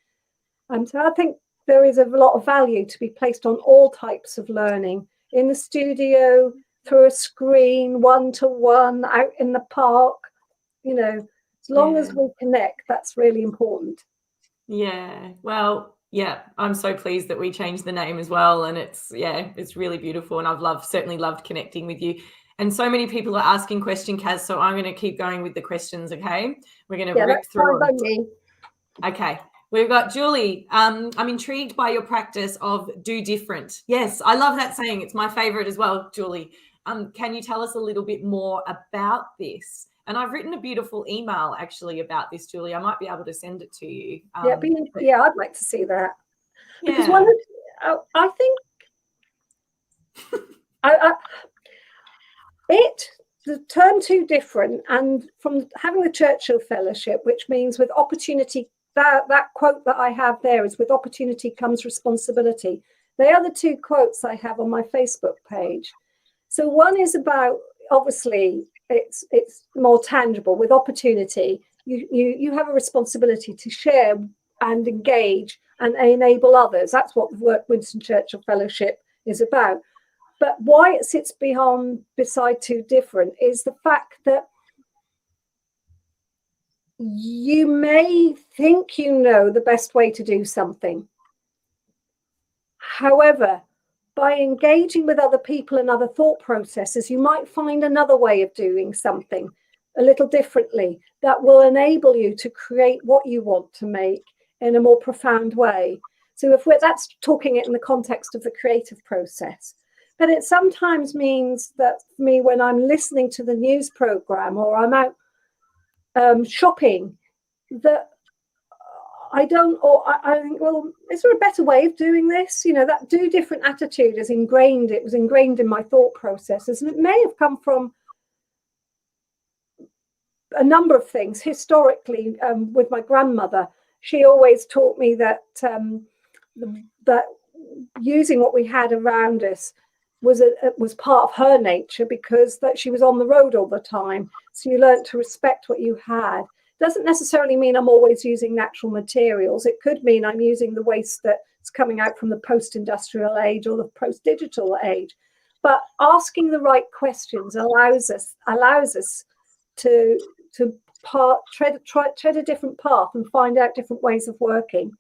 So I think there is a lot of value to be placed on all types of learning, in the studio, through a screen, one-to-one, out in the park, As long as we connect, that's really important. Yeah. Well, yeah, I'm so pleased that we changed the name as well. And it's really beautiful. And I've certainly loved connecting with you. And so many people are asking questions, Kaz, so I'm going to keep going with the questions, okay? We're going to rip through them. Okay. We've got Julie. I'm intrigued by your practice of do different. Yes, I love that saying. It's my favorite as well, Julie. Can you tell us a little bit more about this? And I've written a beautiful email actually about this, Julie. I might be able to send it to you. I'd like to see that. Because I think the term too different, and from having the Churchill Fellowship, which means with opportunity, that quote that I have there is with opportunity comes responsibility. They are the two quotes I have on my Facebook page. So one is about, obviously, it's more tangible. With opportunity, you have a responsibility to share and engage and enable others. That's what the Winston Churchill Fellowship is about. But why it sits beside too different is the fact that you may think you know the best way to do something. However, by engaging with other people and other thought processes, you might find another way of doing something a little differently that will enable you to create what you want to make in a more profound way. So that's talking it in the context of the creative process. But it sometimes means that for me, when I'm listening to the news program or I'm out shopping, that I think, well, is there a better way of doing this? That do different attitude is ingrained. It was ingrained in my thought processes, and it may have come from a number of things. Historically, with my grandmother, she always taught me that that using what we had around us was part of her nature, because that she was on the road all the time. So you learned to respect what you had. Doesn't necessarily mean I'm always using natural materials. It could mean I'm using the waste that's coming out from the post-industrial age or the post-digital age. But asking the right questions allows us to tread a different path and find out different ways of working.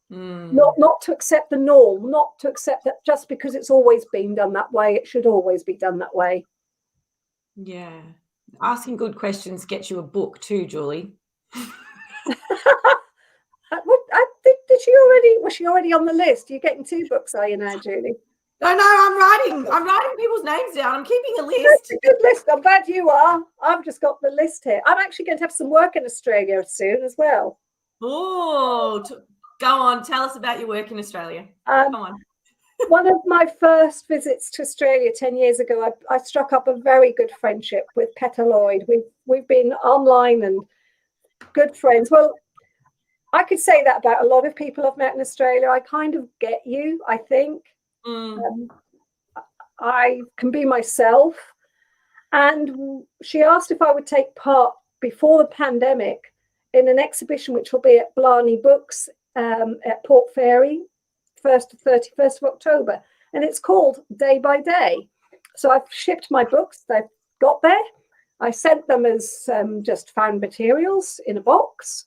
Not to accept the norm, not to accept that just because it's always been done that way, it should always be done that way. Yeah. Asking good questions gets you a book too, Julie. Was she already on the list? You're getting 2 books, are you now, Julie? No, I'm writing people's names down. I'm keeping a list. That's a good list. I'm glad you are. I've just got the list here. I'm actually going to have some work in Australia soon as well. Oh, go on. Tell us about your work in Australia. Come on. One of my first visits to Australia 10 years ago, I struck up a very good friendship with Petter Lloyd. We've been online and good friends. Well, I could say that about a lot of people I've met in Australia. I kind of get you, I think. I can be myself. And she asked if I would take part before the pandemic in an exhibition which will be at Blarney Books at Port Fairy, 1st to 31st of October. And it's called Day by Day. So I've shipped my books. They've got there. I sent them as just found materials in a box.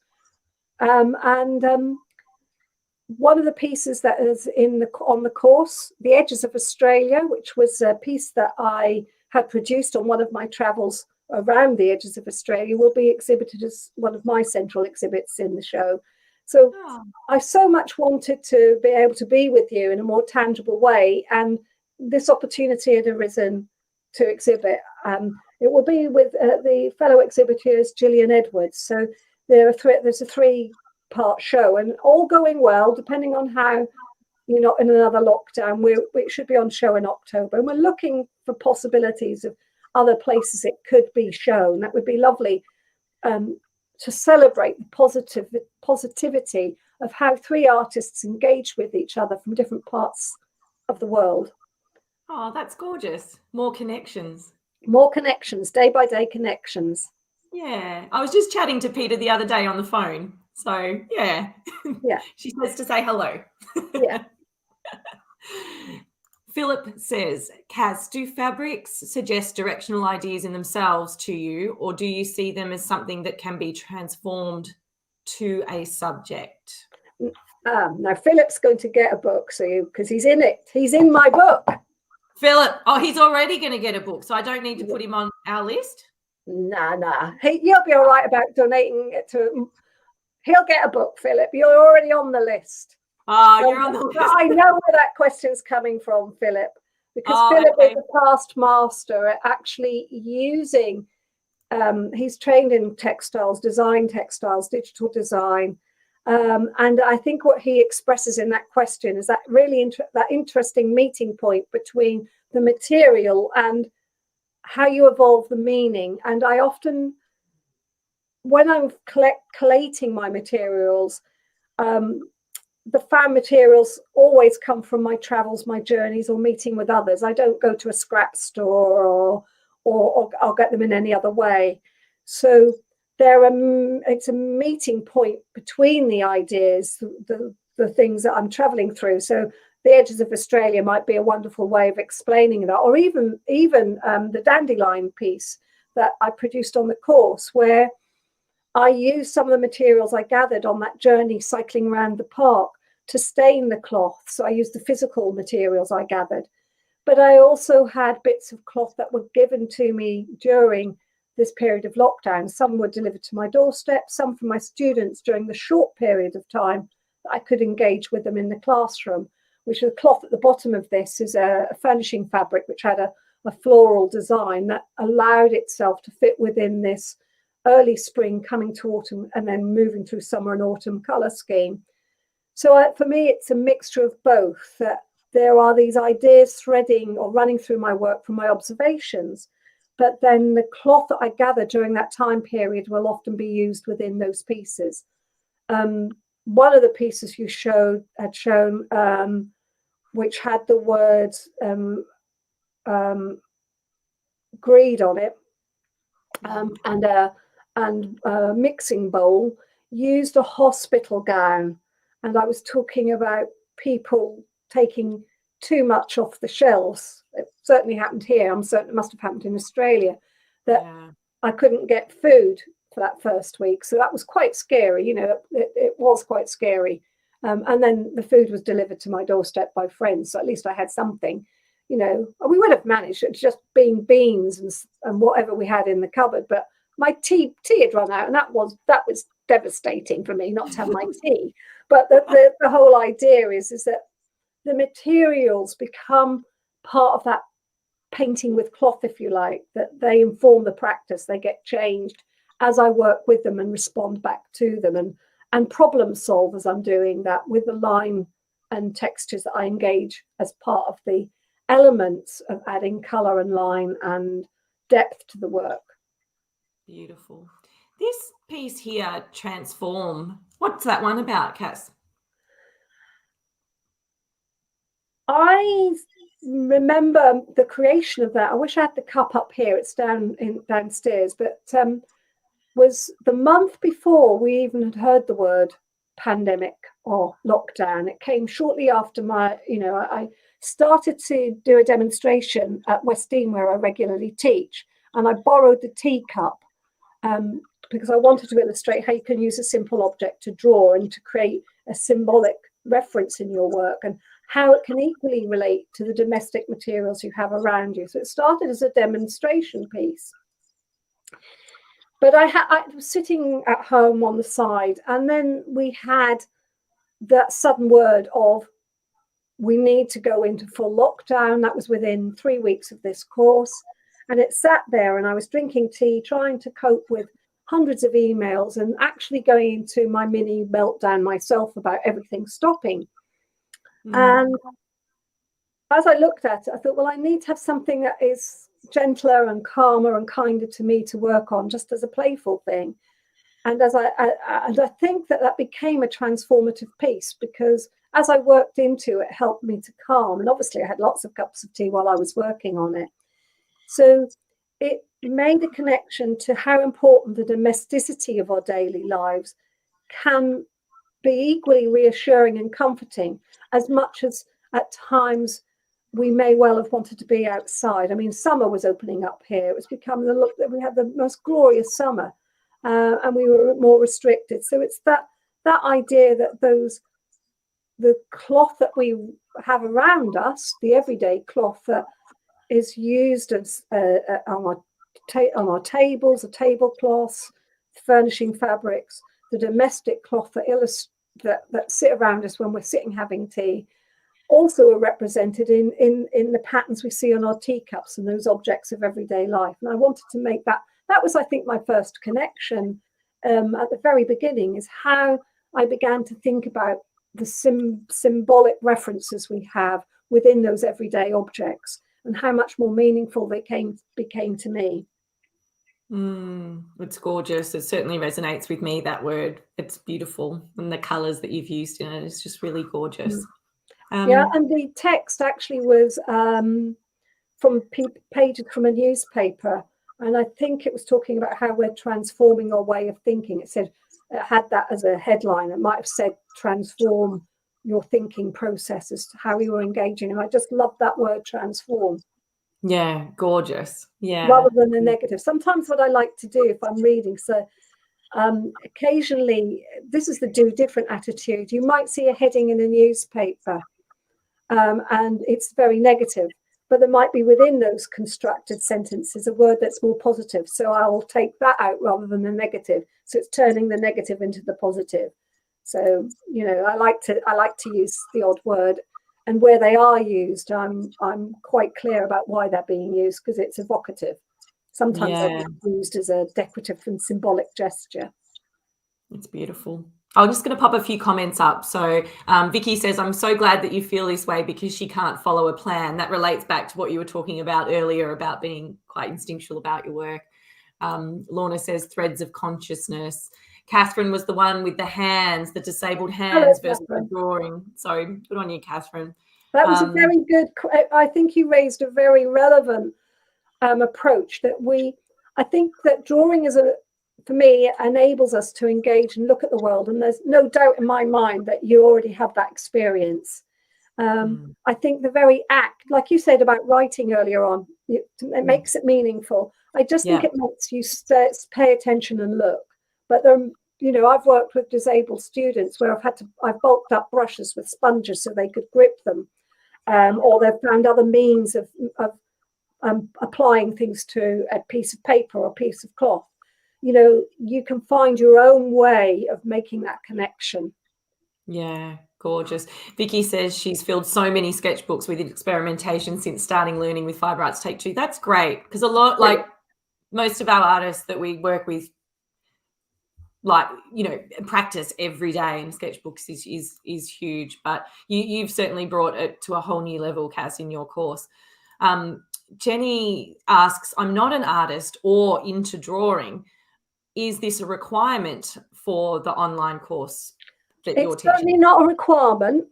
One of the pieces that is on the course, The Edges of Australia, which was a piece that I had produced on one of my travels around the edges of Australia, will be exhibited as one of my central exhibits in the show. So I so much wanted to be able to be with you in a more tangible way, and this opportunity had arisen to exhibit. It will be with the fellow exhibitors, Gillian Edwards. So there's a 3-part show, and all going well, depending on how you're not in another lockdown, we should be on show in October. And we're looking for possibilities of other places it could be shown. That would be lovely to celebrate the positivity of how 3 artists engage with each other from different parts of the world. Oh, that's gorgeous. More connections. More connections, day by day connections. Yeah. I was just chatting to Peter the other day on the phone. So, yeah. Yeah. She says to say hello. Yeah. Philip says, Cas, do fabrics suggest directional ideas in themselves to you, or do you see them as something that can be transformed to a subject? Now, Philip's going to get a book, so because he's in it. He's in my book. Philip, he's already going to get a book, so I don't need to put him on our list? Nah. You'll be all right about donating it to... He'll get a book, Philip. You're already on the list. You're on the list. I know where that question's coming from, Philip, because Philip is a past master at actually using... he's trained in textiles, digital design. And I think what he expresses in that question is that really that interesting meeting point between the material and how you evolve the meaning. And I often, when I'm collating my materials, the found materials always come from my travels, my journeys, or meeting with others. I don't go to a scrap store or I'll get them in any other way. So it's a meeting point between the ideas, the things that I'm traveling through. So the edges of Australia might be a wonderful way of explaining that, or even the dandelion piece that I produced on the course, where I used some of the materials I gathered on that journey cycling around the park to stain the cloth. So I used the physical materials I gathered, but I also had bits of cloth that were given to me during this period of lockdown. Some were delivered to my doorstep, some from my students during the short period of time that I could engage with them in the classroom, which the cloth at the bottom of this is a furnishing fabric which had a floral design that allowed itself to fit within this early spring coming to autumn and then moving through summer and autumn colour scheme. So for me, it's a mixture of both, that there are these ideas threading or running through my work from my observations, but then the cloth that I gather during that time period will often be used within those pieces. One of the pieces you had shown, which had the words greed on it, and a mixing bowl, used a hospital gown. And I was talking about people taking too much off the shelves. It certainly happened here. I'm certain it must have happened in Australia, that I couldn't get food for that first week. So that was quite scary. It was quite scary. And then the food was delivered to my doorstep by friends. So at least I had something. We would have managed it just being beans and whatever we had in the cupboard. But my tea had run out, and that was devastating for me not to have my tea. But the whole idea is that the materials become part of that painting with cloth, if you like, that they inform the practice. They get changed as I work with them and respond back to them and problem solve as I'm doing that with the line and textures that I engage as part of the elements of adding colour and line and depth to the work. Beautiful. This piece here, Transform, what's that one about, Cas? I remember the creation of that. I wish I had the cup up here. It's downstairs, but was the month before we even had heard the word pandemic or lockdown. It came shortly after I started to do a demonstration at Westdean where I regularly teach, and I borrowed the teacup because I wanted to illustrate how you can use a simple object to draw and to create a symbolic reference in your work, and how it can equally relate to the domestic materials you have around you. So it started as a demonstration piece. But I was sitting at home on the side, and then we had that sudden word of, we need to go into full lockdown. That was within 3 weeks of this course. And it sat there, and I was drinking tea, trying to cope with hundreds of emails and actually going into my mini meltdown myself about everything stopping. And as I looked at it, I thought, well, I need to have something that is gentler and calmer and kinder to me to work on, just as a playful thing. And I think that became a transformative piece, because as I worked into it, it helped me to calm. And obviously I had lots of cups of tea while I was working on it. So it made a connection to how important the domesticity of our daily lives can be equally reassuring and comforting, as much as at times we may well have wanted to be outside. I mean, summer was opening up here. It was becoming the look that we had the most glorious summer, and we were more restricted. So it's that idea that the cloth that we have around us, the everyday cloth that is used as on our tables, the tablecloths, furnishing fabrics, the domestic cloth that sit around us when we're sitting having tea, also are represented in the patterns we see on our teacups and those objects of everyday life. And I wanted to make that was, I think, my first connection at the very beginning, is how I began to think about the symbolic references we have within those everyday objects and how much more meaningful they became to me. It's gorgeous. It certainly resonates with me, that word. It's beautiful, and the colours that you've used in it is just really gorgeous. Yeah, and the text actually was from pages from a newspaper, and I think it was talking about how we're transforming our way of thinking. It had that as a headline. It might have said transform your thinking processes, how you were engaging, and I just love that word, transform. Yeah, gorgeous. Yeah, rather than a negative. Sometimes what I like to do if I'm reading, so occasionally, this is the do different attitude. You might see a heading in a newspaper and it's very negative, but there might be within those constructed sentences a word that's more positive. So I'll take that out rather than the negative. So it's turning the negative into the positive. So, I like to use the odd word, and where they are used, I'm quite clear about why they're being used, because it's evocative. Sometimes they're used as a decorative and symbolic gesture. It's beautiful. I'm just going to pop a few comments up. So Vicky says, I'm so glad that you feel this way because she can't follow a plan. That relates back to what you were talking about earlier about being quite instinctual about your work. Lorna says, threads of consciousness. Catherine was the one with the hands, the disabled hands versus the drawing. So good on you, Catherine. That was a very good, I think you raised a very relevant approach that I think that drawing for me, enables us to engage and look at the world. And there's no doubt in my mind that you already have that experience. I think the very act, like you said about writing earlier on, it makes it meaningful. I just think it makes you pay attention and look. But I've worked with disabled students where I've bulked up brushes with sponges so they could grip them, or they've found other means of applying things to a piece of paper or a piece of cloth. You can find your own way of making that connection. Yeah, gorgeous. Vicky says she's filled so many sketchbooks with experimentation since starting learning with Fibre Arts Take Two. That's great, because most of our artists that we work with, practice every day, and sketchbooks is huge. But you've certainly brought it to a whole new level, Cas, in your course. Jenny asks, I'm not an artist or into drawing. Is this a requirement for the online course that you're teaching? It's certainly not a requirement.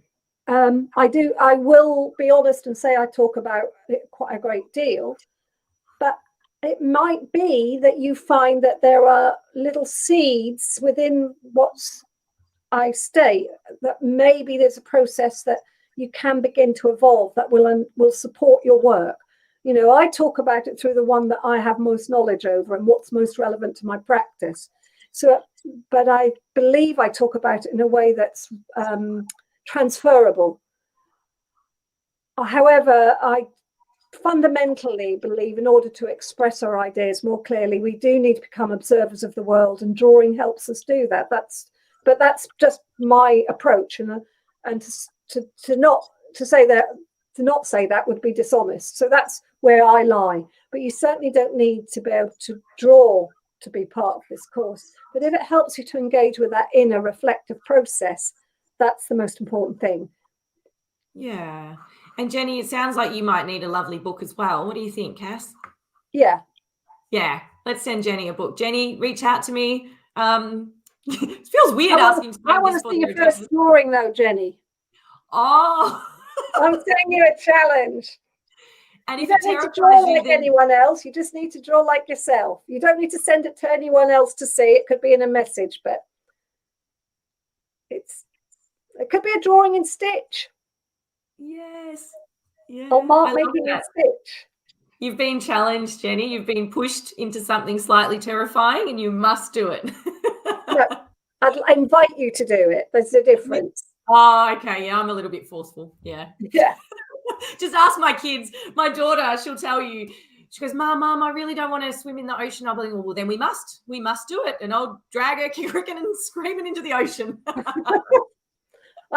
I will be honest and say I talk about it quite a great deal, but it might be that you find that there are little seeds within what I state, that maybe there's a process that you can begin to evolve that will support your work. I talk about it through the one that I have most knowledge over and what's most relevant to my practice. So, but I believe I talk about it in a way that's transferable. However, I fundamentally believe in order to express our ideas more clearly, we do need to become observers of the world, and drawing helps us do that. That's just my approach, and to not say that would be dishonest. So that's where I lie. But you certainly don't need to be able to draw to be part of this course. But if it helps you to engage with that inner reflective process, that's the most important thing. Yeah. And Jenny, it sounds like you might need a lovely book as well. What do you think, Cas? Yeah. Yeah. Let's send Jenny a book. Jenny, reach out to me. It feels weird asking. I want to see your first drawing though, Jenny. Oh. I'm setting you a challenge. And you don't need to draw like anyone else. You just need to draw like yourself. You don't need to send it to anyone else to see. It could be in a message, but it could be a drawing in stitch. Yes. Yeah, Or I Mark love making me that. stitch. You've been challenged, Jenny. You've been pushed into something slightly terrifying and you must do it. No, I'd invite you to do it. There's a difference. Oh, okay. Yeah, I'm a little bit forceful. Yeah. Yeah. Just ask my kids. My daughter, she'll tell you. She goes, Mom, I really don't want to swim in the ocean. I'll be like, well, then we must do it. And I'll drag her kicking and screaming into the ocean. I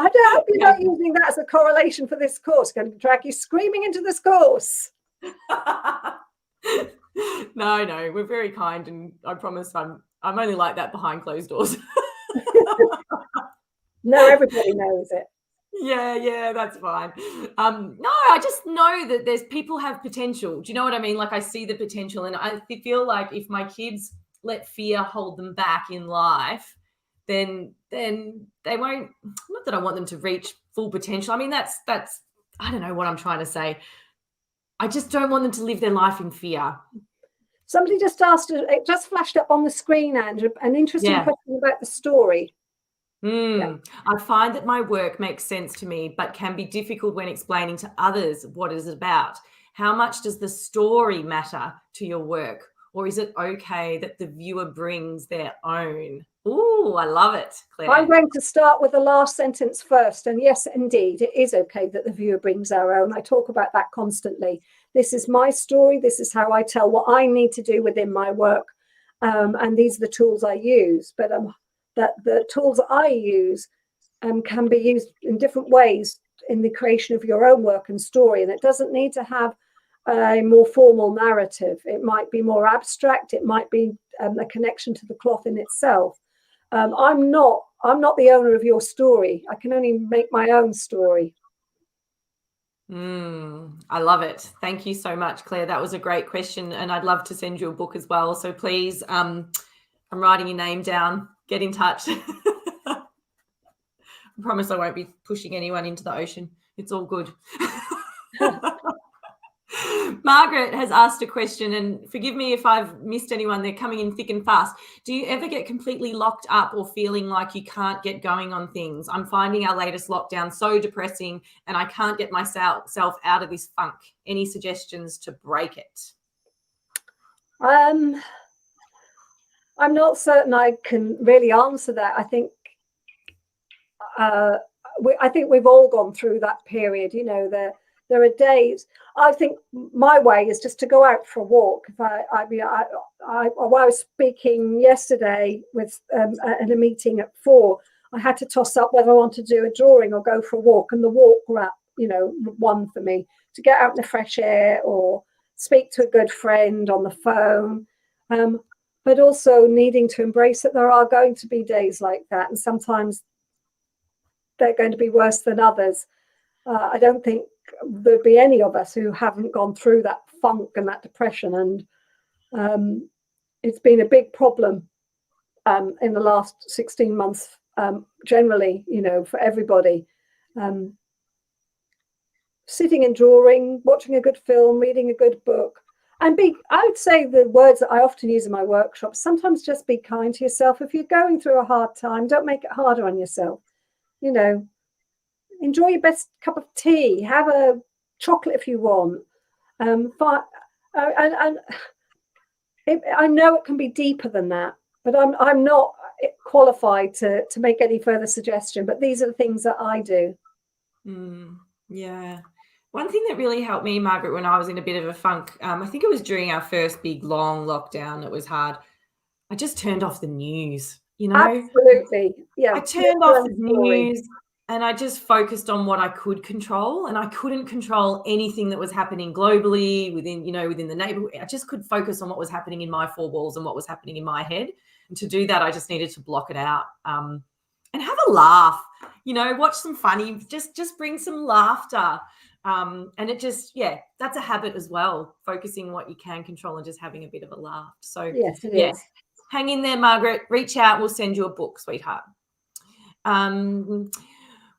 hope you're Yeah. not using that as a correlation for this course. Going to drag you screaming into this course. No, we're very kind, and I promise I'm only like that behind closed doors. No, everybody knows it. Yeah, that's fine. No, I just know that there's people have potential. Do you know what I mean? Like I see the potential, and I feel like if my kids let fear hold them back in life, then they won't. Not that I want them to reach full potential. I mean, that's I don't know what I'm trying to say. I just don't want them to live their life in fear. Somebody just asked, it just flashed up on the screen, Andrew, an interesting question about the story. Yeah. I find that my work makes sense to me, but can be difficult when explaining to others what it is about. How much does the story matter to your work? Or is it okay that the viewer brings their own? Ooh, I love it, Claire. I'm going to start with the last sentence first. And yes, indeed, it is okay that the viewer brings their own. I talk about that constantly. This is my story. This is how I tell what I need to do within my work. And these are the tools I use. But that the tools I use can be used in different ways in the creation of your own work and story. And it doesn't need to have a more formal narrative. It might be more abstract. It might be a connection to the cloth in itself. I'm not the owner of your story. I can only make my own story. I love it. Thank you so much, Claire. That was a great question, and I'd love to send you a book as well. So please, I'm writing your name down. Get in touch. I promise I won't be pushing anyone into the ocean. It's all good. Margaret has asked a question, and forgive me if I've missed anyone. They're coming in thick and fast. Do you ever get completely locked up or feeling like you can't get going on things? I'm finding our latest lockdown so depressing and I can't get myself out of this funk. Any suggestions to break it? I'm not certain I can really answer that. I think we've all gone through that period. You know, there are days. I think my way is just to go out for a walk. If I was speaking yesterday with at a meeting at 4, I had to toss up whether I want to do a drawing or go for a walk, and the walk won for me, to get out in the fresh air or speak to a good friend on the phone. But also needing to embrace that there are going to be days like that, and sometimes they're going to be worse than others. I don't think there'd be any of us who haven't gone through that funk and that depression, and it's been a big problem in the last 16 months, generally, for everybody. Sitting and drawing, watching a good film, reading a good book, and I would say the words that I often use in my workshops: sometimes just be kind to yourself. If you're going through a hard time, don't make it harder on yourself. Enjoy your best cup of tea, have a chocolate if you want. And I know it can be deeper than that, but I'm not qualified to make any further suggestion. But these are the things that I do. Yeah. One thing that really helped me, Margaret, when I was in a bit of a funk, I think it was during our first big long lockdown. It was hard. I just turned off the news. Absolutely, yeah. I turned off the news. And I just focused on what I could control, and I couldn't control anything that was happening globally within the neighborhood. I just could focus on what was happening in my 4 walls and what was happening in my head. And to do that, I just needed to block it out and have a laugh. Watch some funny. Just bring some laughter. And it just, that's a habit as well. Focusing on what you can control and just having a bit of a laugh. So yes, it is. Hang in there, Margaret. Reach out. We'll send you a book, sweetheart.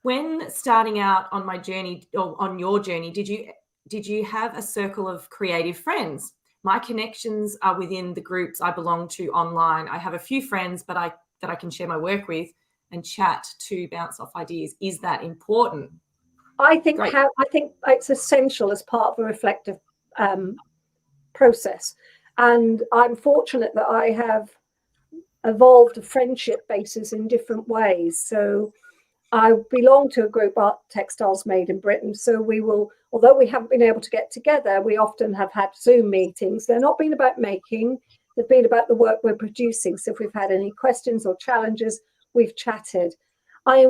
When starting out on my journey, or on your journey, did you have a circle of creative friends? My connections are within the groups I belong to online. I have a few friends, but that I can share my work with and chat to bounce off ideas. Is that important? I think Great. I think it's essential as part of a reflective process. And I'm fortunate that I have evolved a friendship basis in different ways. So I belong to a group, Art Textiles Made in Britain. So we will, although we haven't been able to get together, we often have had Zoom meetings. They're not been about making, they've been about the work we're producing. So if we've had any questions or challenges, we've chatted. I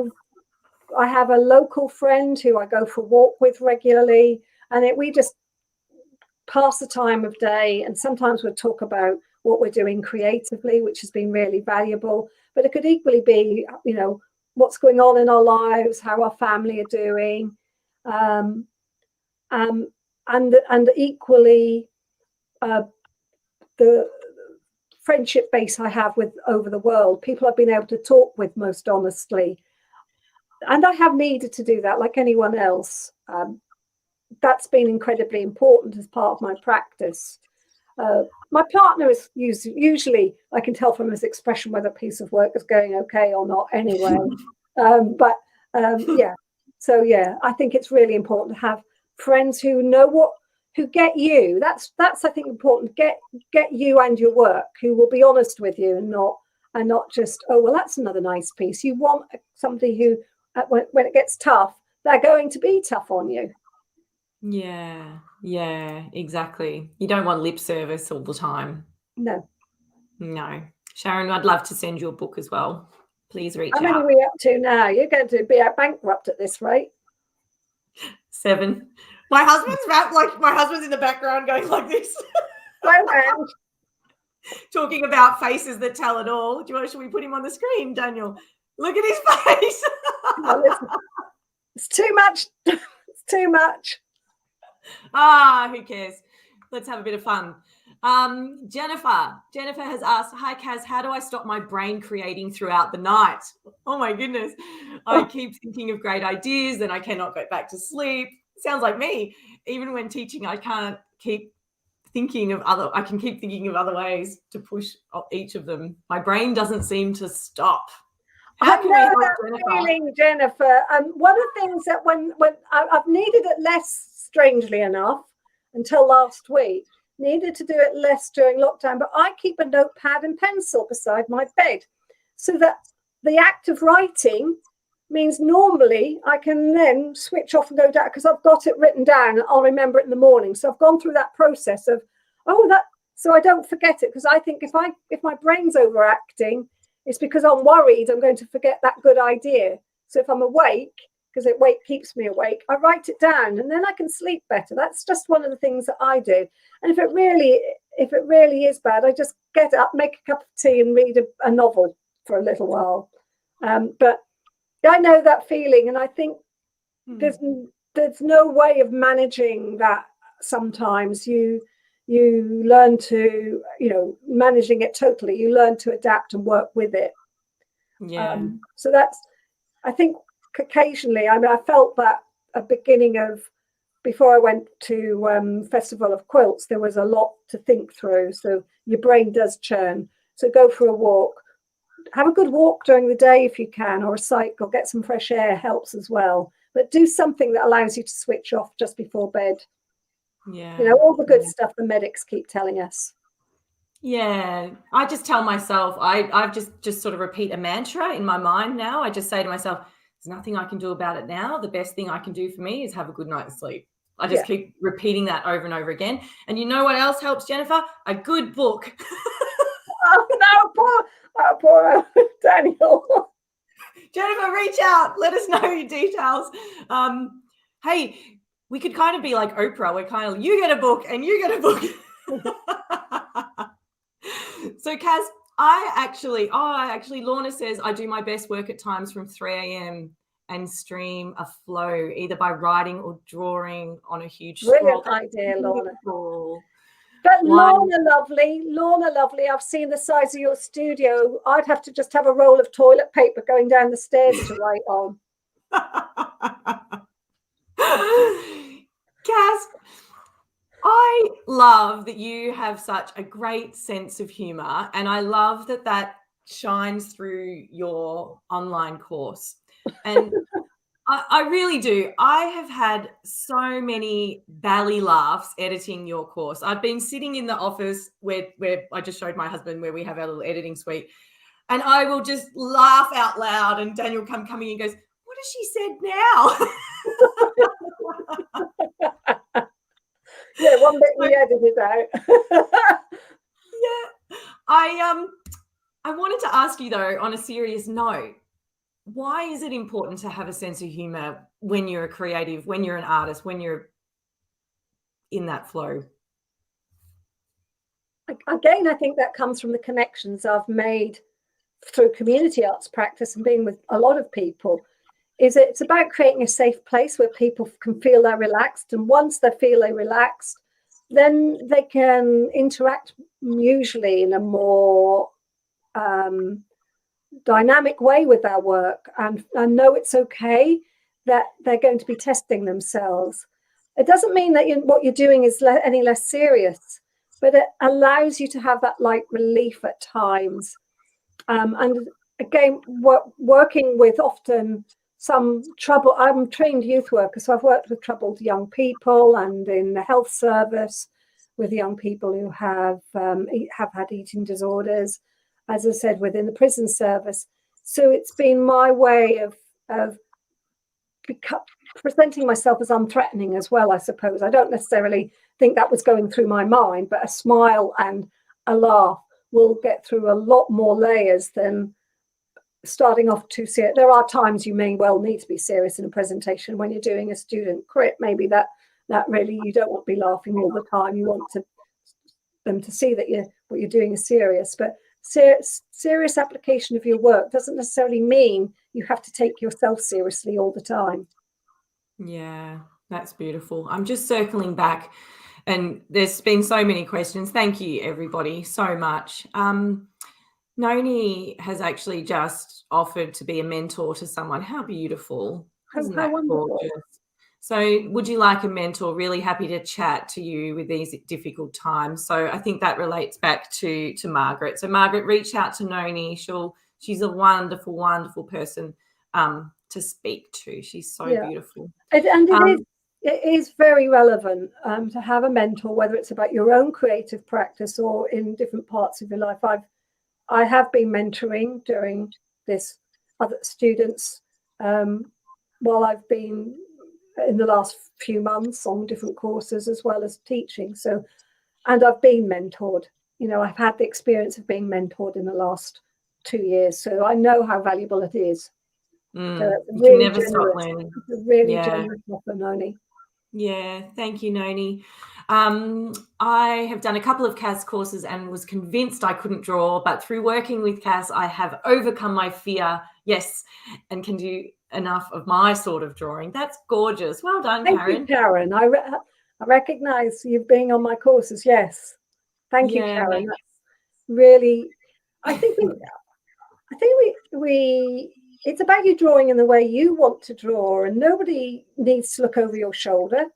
have a local friend who I go for a walk with regularly, and we just pass the time of day. And sometimes we'll talk about what we're doing creatively, which has been really valuable. But it could equally be, what's going on in our lives, how our family are doing, and equally the friendship base I have with over the world, people I've been able to talk with most honestly. And I have needed to do that like anyone else. That's been incredibly important as part of my practice. My partner is usually, I can tell from his expression whether a piece of work is going okay or not anyway. Yeah. So yeah, I think it's really important to have friends who get you. That's I think important. Get you and your work, who will be honest with you and not just, oh well, that's another nice piece. You want somebody who, when it gets tough, they're going to be tough on you. Yeah, exactly. You don't want lip service all the time. No. Sharon, I'd love to send you a book as well. Please reach out. How many are we up to now? You're going to be out bankrupt at this rate. 7. My husband's in the background going like this. Talking about faces that tell it all. Should we put him on the screen, Daniel? Look at his face. It's too much. It's too much. Who cares? Let's have a bit of fun. Jennifer has asked, hi Cas, how do I stop my brain creating throughout the night? Oh my goodness. I keep thinking of great ideas and I cannot go back to sleep. Sounds like me. Even when teaching, I can't keep thinking of other ways to push each of them. My brain doesn't seem to stop. I know that feeling, Jennifer. One of the things that when I've needed it less, strangely enough, until last week, needed to do it less during lockdown, but I keep a notepad and pencil beside my bed so that the act of writing means normally I can then switch off and go down because I've got it written down and I'll remember it in the morning. So I've gone through that process of, so I don't forget it, because I think if my brain's overacting, it's because I'm worried I'm going to forget that good idea. So if I'm awake, because keeps me awake, I write it down and then I can sleep better. That's just one of the things that I do. And if it really is bad, I just get up, make a cup of tea and read a novel for a little while. But I know that feeling, and I think there's no way of managing that. Sometimes you learn to, managing it totally, you learn to adapt and work with it. So that's, I think occasionally, I felt that at the beginning of, before I went to Festival of Quilts, there was a lot to think through. So your brain does churn. So go for a walk. Have a good walk during the day if you can, or a cycle, get some fresh air helps as well. But do something that allows you to switch off just before bed. All the good stuff the medics keep telling us. I just tell myself, I've just sort of repeat a mantra in my mind now. I just say to myself, there's nothing I can do about it now. The best thing I can do for me is have a good night's sleep. I just keep repeating that over and over again. And you know what else helps, Jennifer? A good book. Oh no, poor Daniel. Jennifer, reach out. Let us know your details. Hey, we could kind of be like Oprah. We're kind of, you get a book and you get a book. So, Cas, Lorna says, I do my best work at times from 3 a.m. and stream a flow, either by writing or drawing on a huge scroll. Brilliant idea, Lorna. But Lorna lovely, I've seen the size of your studio. I'd have to just have a roll of toilet paper going down the stairs to write on. Cas, I love that you have such a great sense of humour, and I love that shines through your online course. And I really do. I have had so many belly laughs editing your course. I've been sitting in the office where I just showed my husband where we have our little editing suite, and I will just laugh out loud, and Daniel coming in and goes, "What has she said now?" Yeah, one bit we edited out. Yeah. I wanted to ask you though, on a serious note, why is it important to have a sense of humor when you're a creative, when you're an artist, when you're in that flow? Again, I think that comes from the connections I've made through community arts practice and being with a lot of people. It's about creating a safe place where people can feel they're relaxed, and once they feel they're relaxed, then they can interact usually in a more dynamic way with their work, and know it's okay that they're going to be testing themselves. It doesn't mean that what you're doing is any less serious, but it allows you to have that light relief at times. And again, working with often some trouble. I'm a trained youth worker, so I've worked with troubled young people and in the health service with young people who have had eating disorders, as I said, within the prison service. So it's been my way of presenting myself as unthreatening as well, I suppose. I don't necessarily think that was going through my mind, but a smile and a laugh will get through a lot more layers than starting off too serious. There are times you may well need to be serious in a presentation when you're doing a student crit. Maybe that really you don't want to be laughing all the time. You want them to see that what you're doing is serious. But serious application of your work doesn't necessarily mean you have to take yourself seriously all the time. Yeah, that's beautiful. I'm just circling back, and there's been so many questions. Thank you, everybody, so much. Noni has actually just offered to be a mentor to someone. How beautiful. Isn't that gorgeous? So would you like a mentor? Really happy to chat to you with these difficult times. So I think that relates back to Margaret. So Margaret, reach out to Noni. She's a wonderful, wonderful person to speak to. She's so beautiful. And it is very relevant to have a mentor, whether it's about your own creative practice or in different parts of your life. I have been mentoring during this other students while I've been in the last few months on different courses as well as teaching. So, and I've been mentored. I've had the experience of being mentored in the last 2 years. So I know how valuable it is. So you can never stop learning. It's a really generous offer, Noni. Yeah, thank you, Noni. I have done a couple of Cas courses and was convinced I couldn't draw, but through working with Cas, I have overcome my fear, yes, and can do enough of my sort of drawing. That's gorgeous. Well done, Karen. Thank you, Karen. I recognise you being on my courses, yes. Thank you, Karen. That's really, I think we it's about you drawing in the way you want to draw, and nobody needs to look over your shoulder.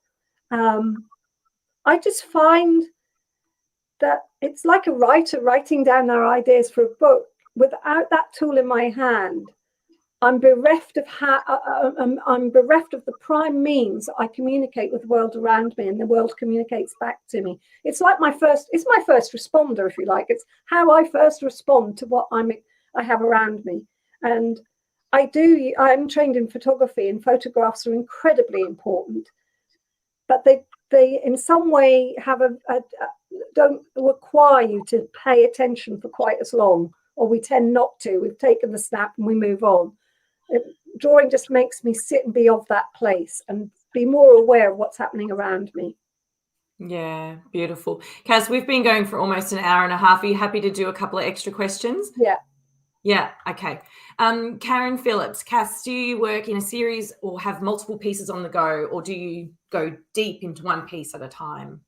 I just find that it's like a writer writing down their ideas for a book. Without that tool in my hand, I'm bereft of the prime means I communicate with the world around me, and the world communicates back to me. It's like my first responder, if you like. It's how I first respond to what I have around me. And I'm trained in photography, and photographs are incredibly important, but they in some way don't require you to pay attention for quite as long, or we tend not to. We've taken the snap and we move on. Drawing just makes me sit and be of that place and be more aware of what's happening around me. Yeah, beautiful. Cas, we've been going for almost an hour and a half. Are you happy to do a couple of extra questions? Yeah. Yeah, okay. Karen Phillips, Cas, do you work in a series or have multiple pieces on the go, or do you go deep into one piece at a time?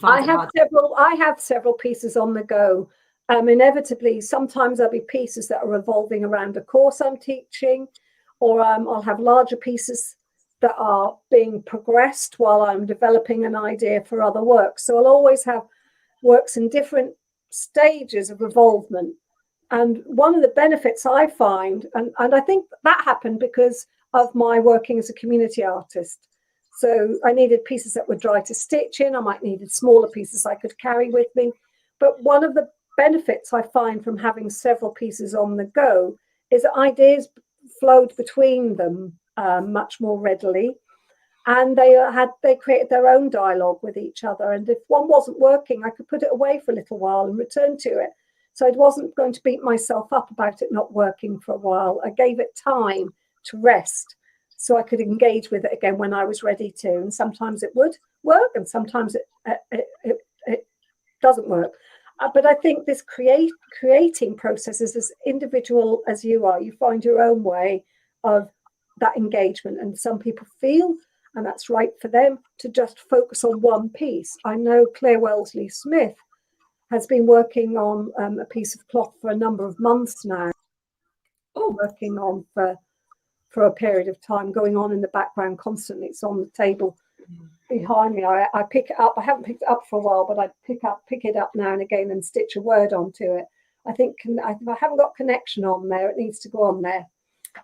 I have several pieces on the go. Inevitably, sometimes there'll be pieces that are revolving around a course I'm teaching, or I'll have larger pieces that are being progressed while I'm developing an idea for other works. So I'll always have works in different stages of revolvement. And one of the benefits I find, and I think that happened because of my working as a community artist. So I needed pieces that were dry to stitch in. I might needed smaller pieces I could carry with me. But one of the benefits I find from having several pieces on the go is that ideas flowed between them much more readily. And they created their own dialogue with each other. And if one wasn't working, I could put it away for a little while and return to it. So I wasn't going to beat myself up about it not working for a while. I gave it time to rest so I could engage with it again when I was ready to. And sometimes it would work and sometimes it doesn't work. But I think this creating process is as individual as you are. You find your own way of that engagement. And some people feel, and that's right for them, to just focus on one piece. I know Claire Wellesley Smith has been working on a piece of cloth for a number of months now. Working on for a period of time, going on in the background constantly. It's on the table behind me. I pick it up. I haven't picked it up for a while, but I pick it up now and again and stitch a word onto it. I think if I haven't got connection on there, it needs to go on there.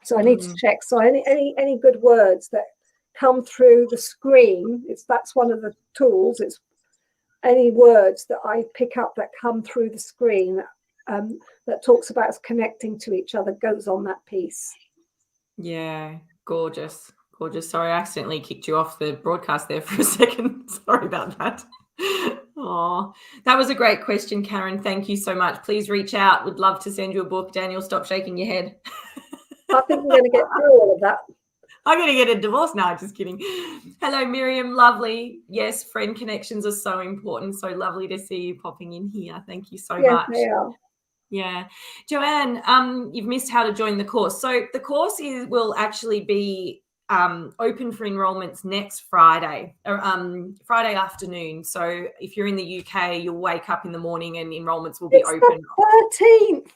So I need to check. So any good words that come through the screen, that's one of the tools. It's any words that I pick up that come through the screen that talks about us connecting to each other goes on that piece. Yeah, gorgeous. Sorry, I accidentally kicked you off the broadcast there for a second. Sorry about that. Oh, that was a great question, Karen. Thank you so much. Please reach out. Would love to send you a book. Daniel, stop shaking your head. I think we're going to get through all of that. I'm going to get a divorce now. Just kidding. Hello, Miriam. Lovely. Yes, friend connections are so important. So lovely to see you popping in here. Thank you so much. They are. Yeah. Joanne, you've missed how to join the course. So the course will actually be open for enrollments next Friday, Friday afternoon. So if you're in the UK, you'll wake up in the morning and enrollments will be open. The 13th.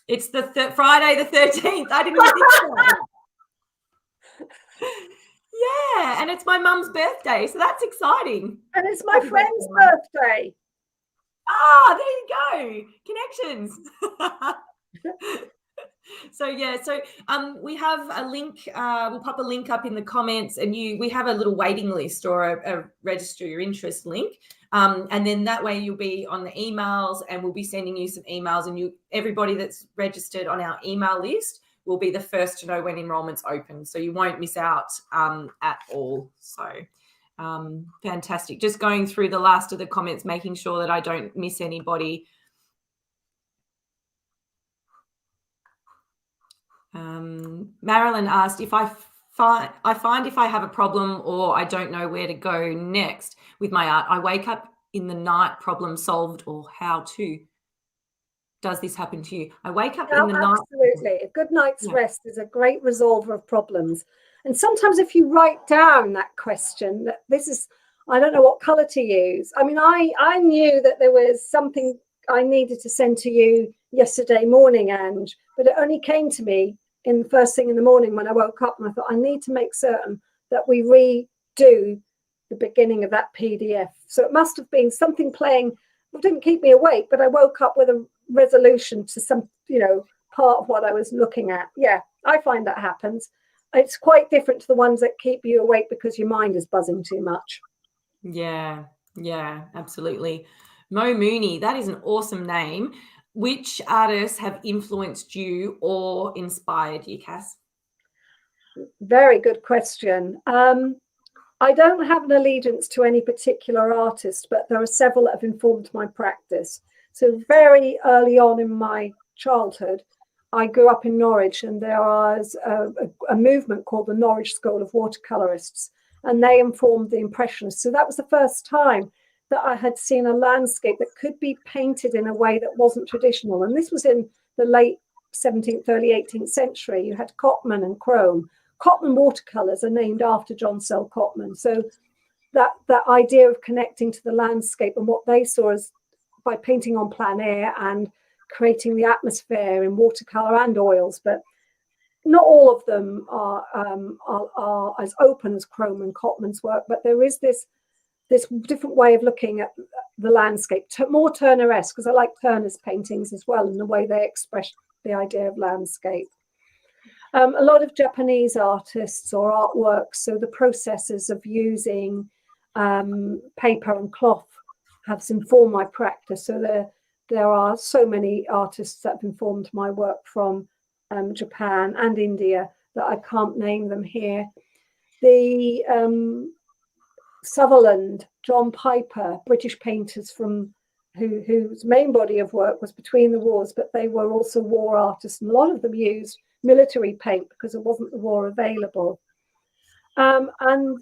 It's the Friday the 13th. I didn't even think of that. Yeah, and it's my mum's birthday, so that's exciting. And it's my friend's birthday. Ah, there you go. Connections. So we have a link. We'll pop a link up in the comments, and we have a little waiting list or a register your interest link, and then that way you'll be on the emails, and we'll be sending you some emails, and everybody that's registered on our email list will be the first to know when enrollment's open, so you won't miss out at all. So fantastic. Just going through the last of the comments, making sure that I don't miss anybody. Marilyn asked if I find if I have a problem or I don't know where to go next with my art, I wake up in the night, problem solved, or how to. Does this happen to you? I wake up in the night. Absolutely. A good night's rest is a great resolver of problems. And sometimes if you write down that question, I don't know what colour to use. I mean, I knew that there was something I needed to send to you yesterday morning, Ange, but it only came to me in the first thing in the morning when I woke up, and I thought I need to make certain that we redo the beginning of that PDF. So it must have been something playing. It didn't keep me awake, but I woke up with a resolution to some, part of what I was looking at. Yeah, I find that happens. It's quite different to the ones that keep you awake because your mind is buzzing too much. Yeah, absolutely. Mo Mooney, that is an awesome name. Which artists have influenced you or inspired you, Cass? Very good question. I don't have an allegiance to any particular artist, but there are several that have informed my practice. So very early on in my childhood, I grew up in Norwich, and there was a movement called the Norwich School of Watercolourists, and they informed the Impressionists. So that was the first time that I had seen a landscape that could be painted in a way that wasn't traditional. And this was in the late 17th, early 18th century. You had Cotman and Crome. Cotman watercolours are named after John Sell Cotman. So that idea of connecting to the landscape and what they saw as by painting on plein air and creating the atmosphere in watercolour and oils, but not all of them are as open as Crome and Cotman's work, but there is this different way of looking at the landscape, more Turner-esque, because I like Turner's paintings as well, and the way they express the idea of landscape. A lot of Japanese artists or artworks, so the processes of using paper and cloth has informed my practice. So there are so many artists that have informed my work from Japan and India that I can't name them here. The Sutherland, John Piper, British painters from whose main body of work was between the wars, but they were also war artists, and a lot of them used military paint because there wasn't the war available. And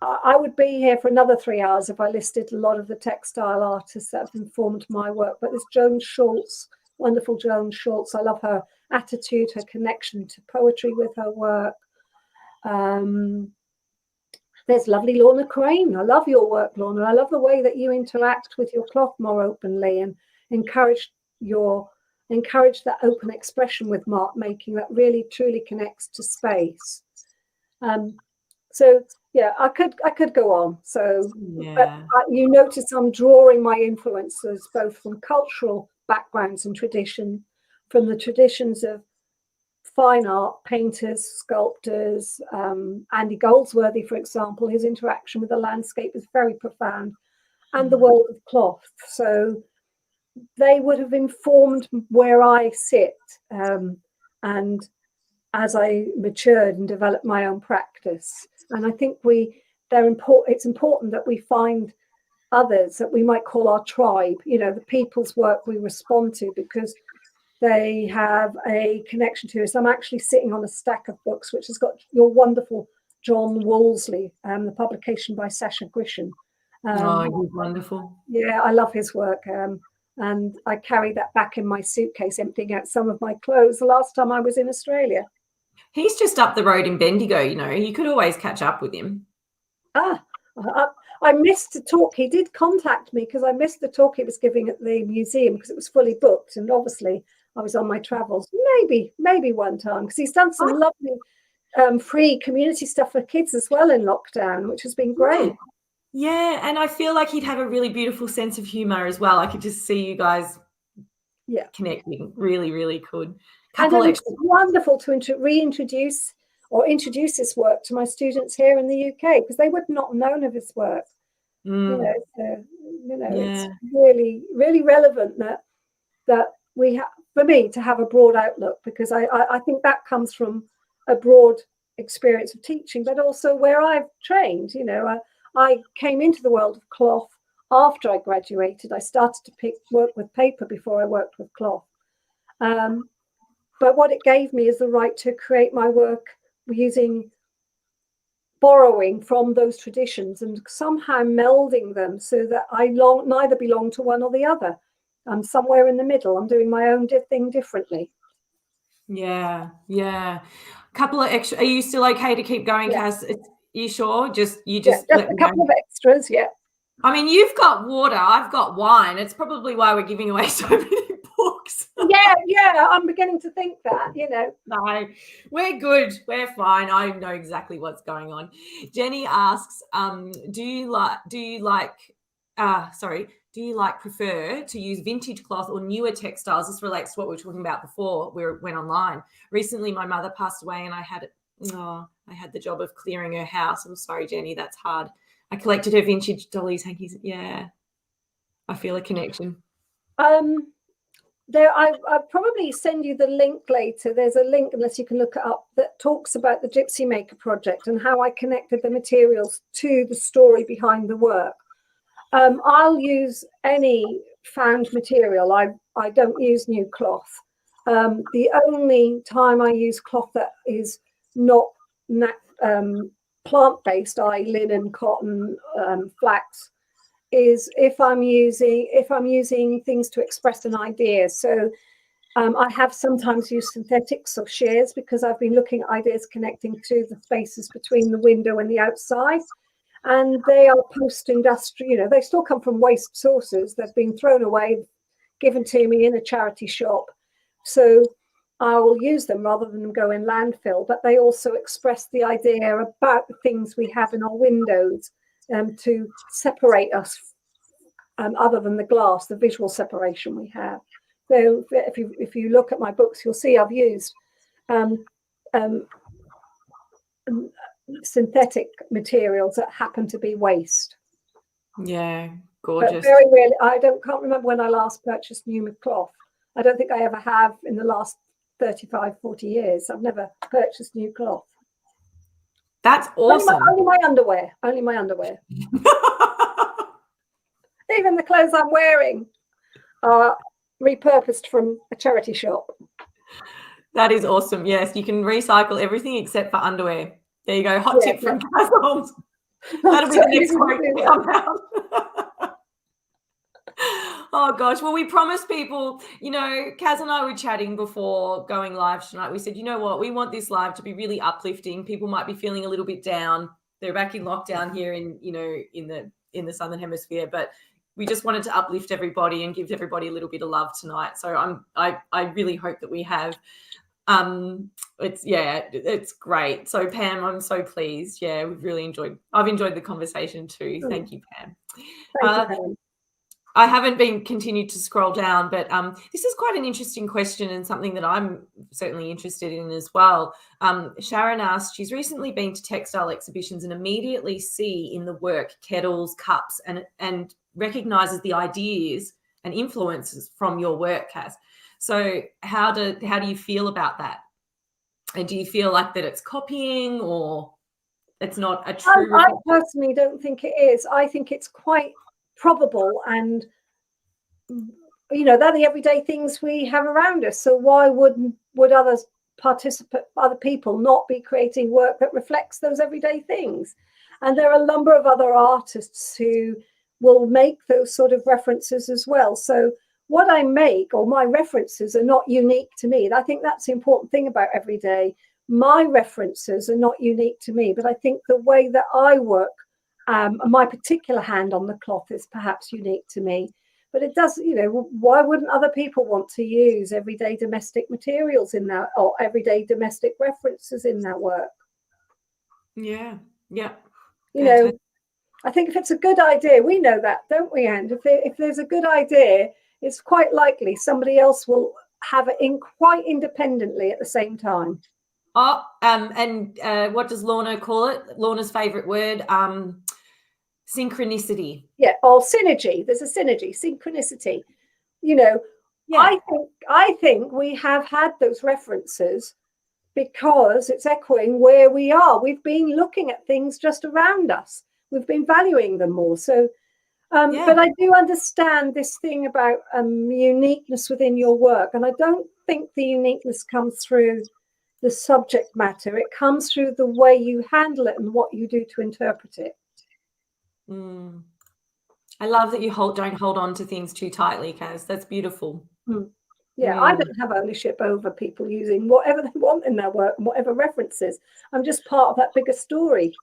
I would be here for another 3 hours if I listed a lot of the textile artists that have informed my work. But there's Joan Schultz, wonderful Joan Schultz. I love her attitude, her connection to poetry with her work. There's lovely Lorna Crane. I love your work, Lorna. I love the way that you interact with your cloth more openly and encourage that open expression with mark making that really truly connects to space. So yeah, I could go on. So yeah. But you notice I'm drawing my influences both from cultural backgrounds and tradition, from the traditions of fine art, painters, sculptors. Andy Goldsworthy, for example, his interaction with the landscape is very profound, and the world of cloth. So they would have informed where I sit, and as I matured and developed my own practice. And I think it's important that we find others that we might call our tribe, the people's work we respond to, because they have a connection to us. I'm actually sitting on a stack of books, which has got your wonderful John Wolseley, the publication by Sasha Grisham. He's wonderful. Yeah, I love his work. And I carry that back in my suitcase, emptying out some of my clothes the last time I was in Australia. He's just up the road in Bendigo, you could always catch up with him. I missed the talk. He did contact me because I missed the talk he was giving at the museum because it was fully booked. And obviously I was on my travels. Maybe one time, because he's done some lovely free community stuff for kids as well in lockdown, which has been great. Yeah, and I feel like he'd have a really beautiful sense of humour as well. I could just see you guys connecting. Really, really could. And it's wonderful to introduce this work to my students here in the UK, because they would not have known of his work. It's really, really relevant that we have, for me, to have a broad outlook, because I think that comes from a broad experience of teaching, but also where I've trained. I came into the world of cloth after I graduated. I started to work with paper before I worked with cloth. But what it gave me is the right to create my work borrowing from those traditions and somehow melding them so that I neither belong to one or the other. I'm somewhere in the middle. I'm doing my own thing differently. Yeah. Couple of extra. Are you still okay to keep going, Cas? Are you sure? Just a couple of extras. Yeah. I mean, you've got water. I've got wine. It's probably why we're giving away so many books. Yeah. I'm beginning to think that, No, we're good. We're fine. I know exactly what's going on. Jenny asks, do you prefer to use vintage cloth or newer textiles? This relates to what we were talking about before we went online. Recently, my mother passed away and I had the job of clearing her house. I'm sorry, Jenny, that's hard. I collected her vintage dollies, hankies. Yeah, I feel a connection. I'll probably send you the link later. There's a link, unless you can look it up, that talks about the Gypsy Maker project and how I connected the materials to the story behind the work. I'll use any found material. I don't use new cloth. The only time I use cloth that is not plant-based, i.e. linen, cotton, flax, is if I'm using things to express an idea. So I have sometimes used synthetics or shears because I've been looking at ideas connecting to the spaces between the window and the outside. And they are post-industrial, they still come from waste sources. They've been thrown away, given to me in a charity shop. So I will use them rather than them go in landfill. But they also express the idea about the things we have in our windows to separate us, other than the glass, the visual separation we have. So if you look at my books, you'll see I've used synthetic materials that happen to be waste. Yeah, But gorgeous. very rarely, can't remember when I last purchased new cloth. I don't think I ever have in the last 35, 40 years. I've never purchased new cloth. That's awesome. Only my underwear. Even the clothes I'm wearing are repurposed from a charity shop. That is awesome. Yes, you can recycle everything except for underwear. There you go. Hot tip from Cas Holmes. That'll be the next quote to come out. Oh gosh. Well, we promised people, Kaz and I were chatting before going live tonight. We said, you know what, we want this live to be really uplifting. People might be feeling a little bit down. They're back in lockdown here in the Southern Hemisphere, but we just wanted to uplift everybody and give everybody a little bit of love tonight. So I really hope that we have. It's great. So Pam, I'm so pleased. Yeah, I've enjoyed the conversation too. Thank you, Pam. Thank you, Pam. I haven't been continued to scroll down, but this is quite an interesting question and something that I'm certainly interested in as well. Sharon asked, she's recently been to textile exhibitions and immediately see in the work kettles, cups, and recognises the ideas and influences from your work, Cas. So how do you feel about that? And do you feel like that it's copying or it's not a true... I personally don't think it is. I think it's quite probable, and they're the everyday things we have around us. So why would other people not be creating work that reflects those everyday things? And there are a number of other artists who will make those sort of references as well. So what I make or my references are not unique to me. I think that's the important thing about everyday. My references are not unique to me, but I think the way that I work, my particular hand on the cloth is perhaps unique to me. But it does, why wouldn't other people want to use everyday domestic materials in that, or everyday domestic references in their work? Yeah. I think if it's a good idea, we know that, don't we, Anne? If there's a good idea, it's quite likely somebody else will have it in quite independently at the same time. Oh, and what does Lorna call it? Lorna's favourite word, synchronicity. Yeah, or synergy. There's a synergy, synchronicity. Yeah. I think we have had those references because it's echoing where we are. We've been looking at things just around us. We've been valuing them more. So, but I do understand this thing about uniqueness within your work. And I don't think the uniqueness comes through the subject matter. It comes through the way you handle it and what you do to interpret it. I love that you don't hold on to things too tightly, Cas. That's beautiful. Yeah, I don't have ownership over people using whatever they want in their work and whatever references. I'm just part of that bigger story.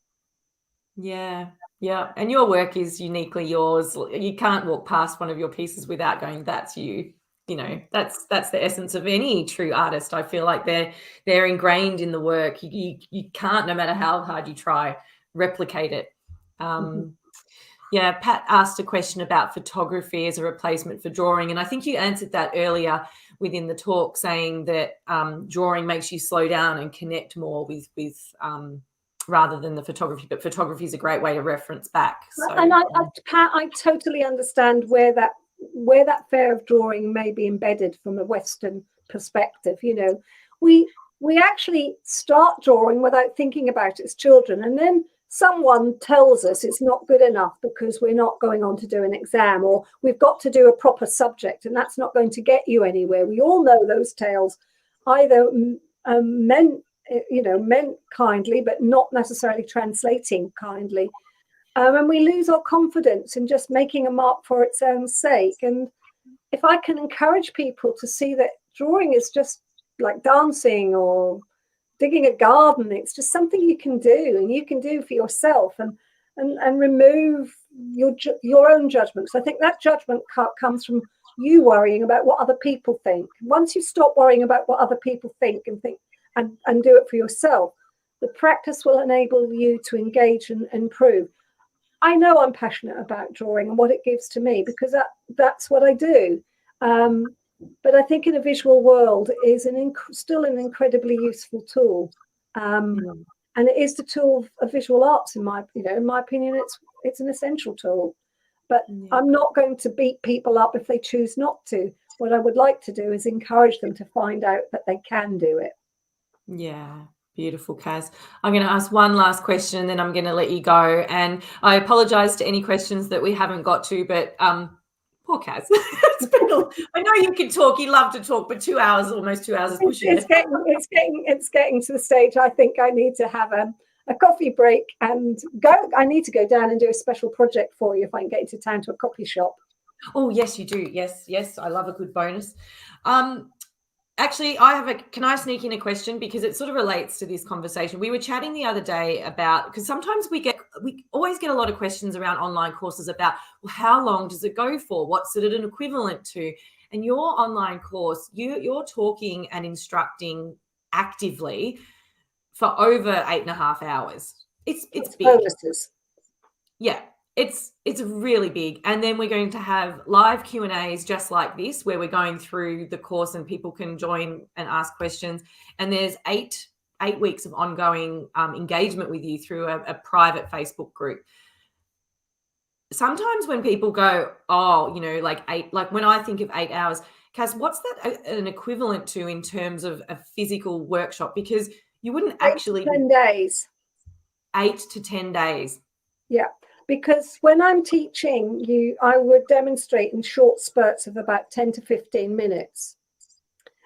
Yeah. And your work is uniquely yours. You can't walk past one of your pieces without going, that's you. That's the essence of any true artist. I feel like they're ingrained in the work. You can't, no matter how hard you try, replicate it. Yeah, Pat asked a question about photography as a replacement for drawing, and I think you answered that earlier within the talk, saying that drawing makes you slow down and connect more with rather than the photography. But photography is a great way to reference back. So, and Pat, I totally understand where that fear of drawing may be embedded from a Western perspective. We actually start drawing without thinking about it as children, and then someone tells us it's not good enough because we're not going on to do an exam, or we've got to do a proper subject and that's not going to get you anywhere. We all know those tales, either meant kindly but not necessarily translating kindly, and we lose our confidence in just making a mark for its own sake. And if I can encourage people to see that drawing is just like dancing or digging a garden, it's just something you can do, and you can do for yourself, and remove your own judgments. I think that judgment comes from you worrying about what other people think. Once you stop worrying about what other people think and do it for yourself, the practice will enable you to engage and improve. I know I'm passionate about drawing and what it gives to me because that's what I do. But I think in a visual world it is still an incredibly useful tool. And it is the tool of visual arts, in my opinion. It's an essential tool. But I'm not going to beat people up if they choose not to. What I would like to do is encourage them to find out that they can do it. Yeah, beautiful, Cas. I'm going to ask one last question and then I'm going to let you go. And I apologise to any questions that we haven't got to, but poor Cas. I know you can talk. You love to talk, but 2 hours, almost 2 hours is pushing it. It's getting to the stage. I think I need to have a coffee break and go. I need to go down and do a special project for you if I can get into town to a coffee shop. Oh, yes, you do. Yes. I love a good bonus. Actually, can I sneak in a question because it sort of relates to this conversation? We were chatting the other day about, because sometimes we always get a lot of questions around online courses about, well, how long does it go for? What's it an equivalent to? And your online course, you're talking and instructing actively for over 8.5 hours. It's big. Bonuses. Yeah. It's really big. And then we're going to have live Q&As just like this, where we're going through the course and people can join and ask questions. And there's eight weeks of ongoing engagement with you through a private Facebook group. Sometimes when people go, like when I think of 8 hours, Cas, what's that an equivalent to in terms of a physical workshop? Because you wouldn't actually 10 days. 8 to 10 days. Yeah. Because when I'm teaching you, I would demonstrate in short spurts of about 10 to 15 minutes.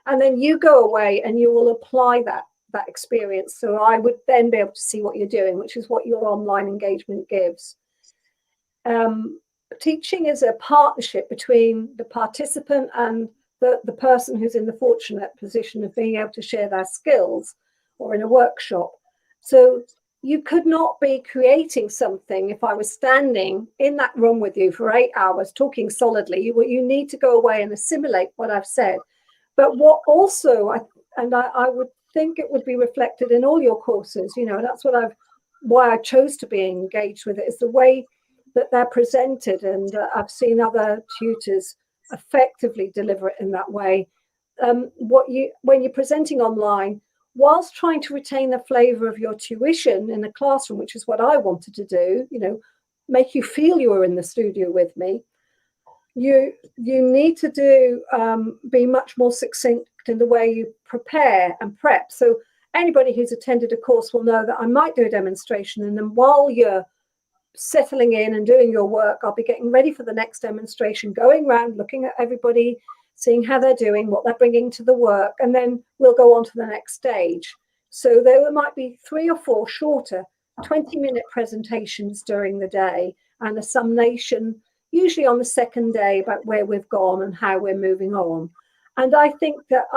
And then you go away and you will apply that experience. So I would then be able to see what you're doing, which is what your online engagement gives. Teaching is a partnership between the participant and the person who's in the fortunate position of being able to share their skills or in a workshop. So you could not be creating something if I was standing in that room with you for 8 hours talking solidly. You need to go away and assimilate what I've said. But what also, I would think it would be reflected in all your courses, that's why I chose to be engaged with it, is the way that they're presented. And I've seen other tutors effectively deliver it in that way. When you're presenting online, whilst trying to retain the flavour of your tuition in the classroom, which is what I wanted to do, make you feel you were in the studio with me, you need to be much more succinct in the way you prepare and prep. So anybody who's attended a course will know that I might do a demonstration, and then while you're settling in and doing your work, I'll be getting ready for the next demonstration, going around, looking at everybody, seeing how they're doing, what they're bringing to the work, and then we'll go on to the next stage. So there might be 3 or 4 shorter 20-minute presentations during the day and a summation, usually on the second day, about where we've gone and how we're moving on. And I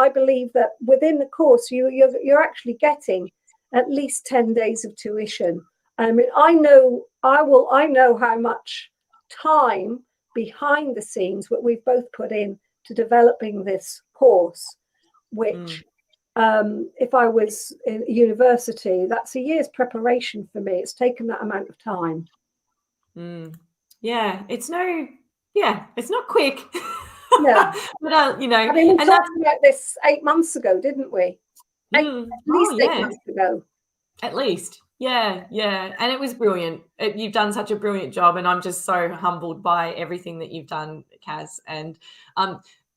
believe that within the course, you're actually getting at least 10 days of tuition. I mean, I know how much time behind the scenes what we've both put in to developing this course, which if I was in university, that's a year's preparation for me. It's taken that amount of time. Yeah, it's not quick. Yeah. But, I mean, we talked about this 8 months ago, didn't we? At least 8 months ago. At least. Yeah. And it was brilliant. You've done such a brilliant job, and I'm just so humbled by everything that you've done, Cas. And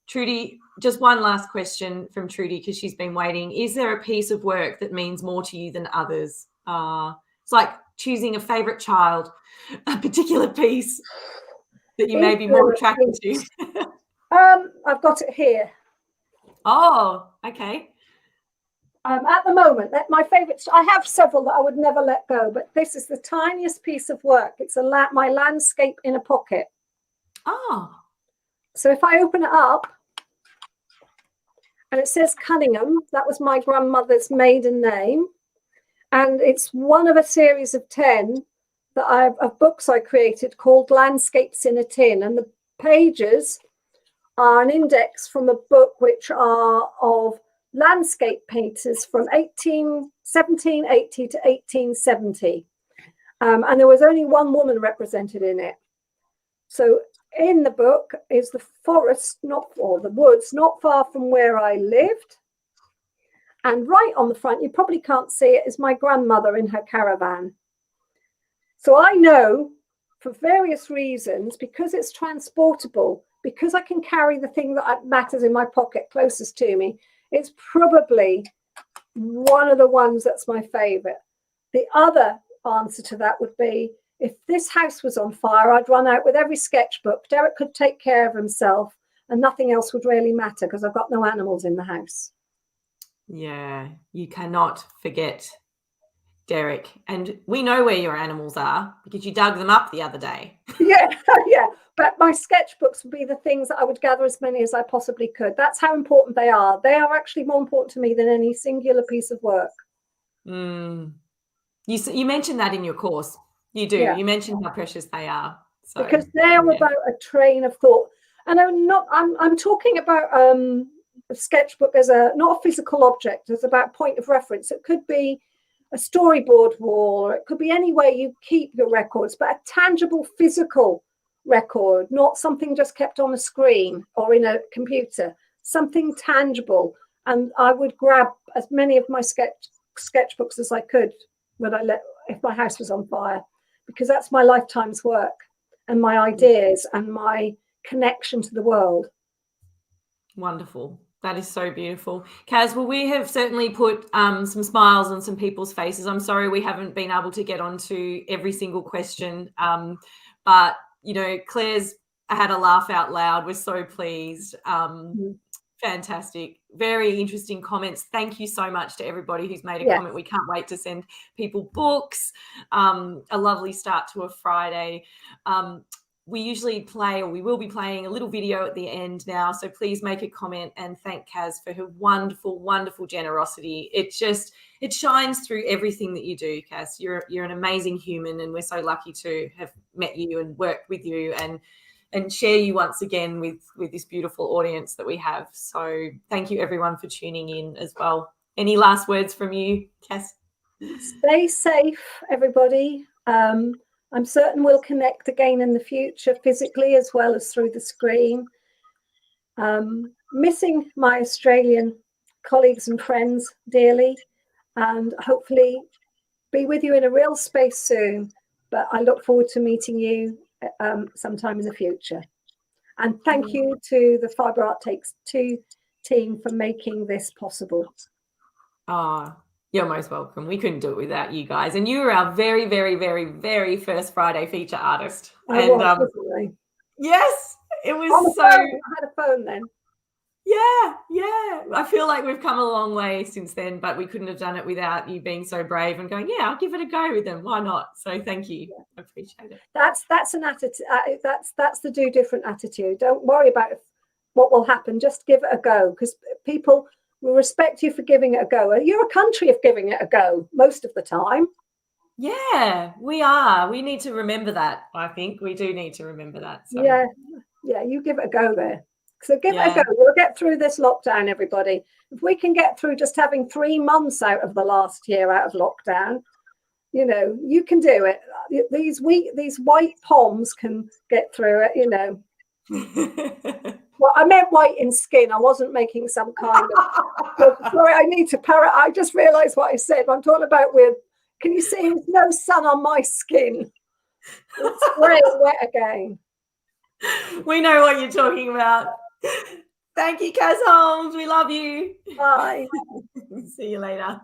Trudy, just one last question from Trudy, because she's been waiting. Is there a piece of work that means more to you than others? It's like choosing a favourite child, a particular piece that you may be more attracted to. I've got it here. Oh, okay. At the moment, my favourite, I have several that I would never let go, but this is the tiniest piece of work. It's my landscape in a pocket. Oh. So if I open it up, and it says Cunningham, that was my grandmother's maiden name, and it's one of a series of 10 of books I created called Landscapes in a Tin, and the pages are an index from a book which are of landscape painters from 1780 to 1870. And there was only one woman represented in it. So in the book is the forest, the woods, not far from where I lived. And right on the front, you probably can't see it, is my grandmother in her caravan. So I know, for various reasons, because it's transportable, because I can carry the thing that matters in my pocket closest to me, it's probably one of the ones that's my favorite. The other answer to that would be, if this house was on fire, I'd run out with every sketchbook. Derek could take care of himself and nothing else would really matter because I've got no animals in the house. Yeah, you cannot forget Derek. And we know where your animals are because you dug them up the other day. Yeah, yeah. But my sketchbooks would be the things that I would gather as many as I possibly could. That's how important they are. They are actually more important to me than any singular piece of work. You mentioned that in your course. You do. Yeah. You mentioned how precious they are. So, because they're about a train of thought. And I'm talking about a sketchbook as not a physical object, it's about point of reference. It could be a storyboard wall, or it could be any way you keep your records, but a tangible physical record, not something just kept on a screen or in a computer, something tangible. And I would grab as many of my sketchbooks as I could if my house was on fire, because that's my lifetime's work and my ideas and my connection to the world. Wonderful. That is so beautiful. Cas, well, we have certainly put some smiles on some people's faces. I'm sorry we haven't been able to get onto every single question, but, Claire's had a laugh out loud. We're so pleased. Fantastic. Very interesting comments. Thank you so much to everybody who's made a comment. We can't wait to send people books. A lovely start to a Friday. We usually play, or we will be playing, a little video at the end now. So please make a comment and thank Cas for her wonderful, wonderful generosity. It shines through everything that you do, Cas. You're an amazing human, and we're so lucky to have met you and worked with you and share you once again with this beautiful audience that we have. So thank you everyone for tuning in as well. Any last words from you, Cas? Stay safe, everybody. I'm certain we'll connect again in the future, physically as well as through the screen. Missing my Australian colleagues and friends dearly, and hopefully be with you in a real space soon. But I look forward to meeting you sometime in the future. And thank you to the Fibre Arts Take Two team for making this possible. You're most welcome. We couldn't do it without you guys. And you were our very, very, very, very first Friday feature artist. Yes, it was I had a phone then. Yeah. I feel like we've come a long way since then, but we couldn't have done it without you being so brave and going, I'll give it a go with them. Why not? So thank you. I appreciate it. That's an attitude. That's the do different attitude. Don't worry about what will happen. Just give it a go, because people will respect you for giving it a go. You're a country of giving it a go most of the time. Yeah, we are. We need to remember that. I think we do need to remember that. So. Yeah, you give it a go there. So give it a go. We'll get through this lockdown, everybody. If we can get through just having 3 months out of the last year out of lockdown, you can do it. These white poms can get through it, Well, I meant white in skin. I wasn't making some kind of... Sorry, I need to parrot. I just realised what I said. I'm talking about can you see there's no sun on my skin? It's grey and wet again. We know what you're talking about. Thank you, Cas Holmes. We love you. Bye. See you later.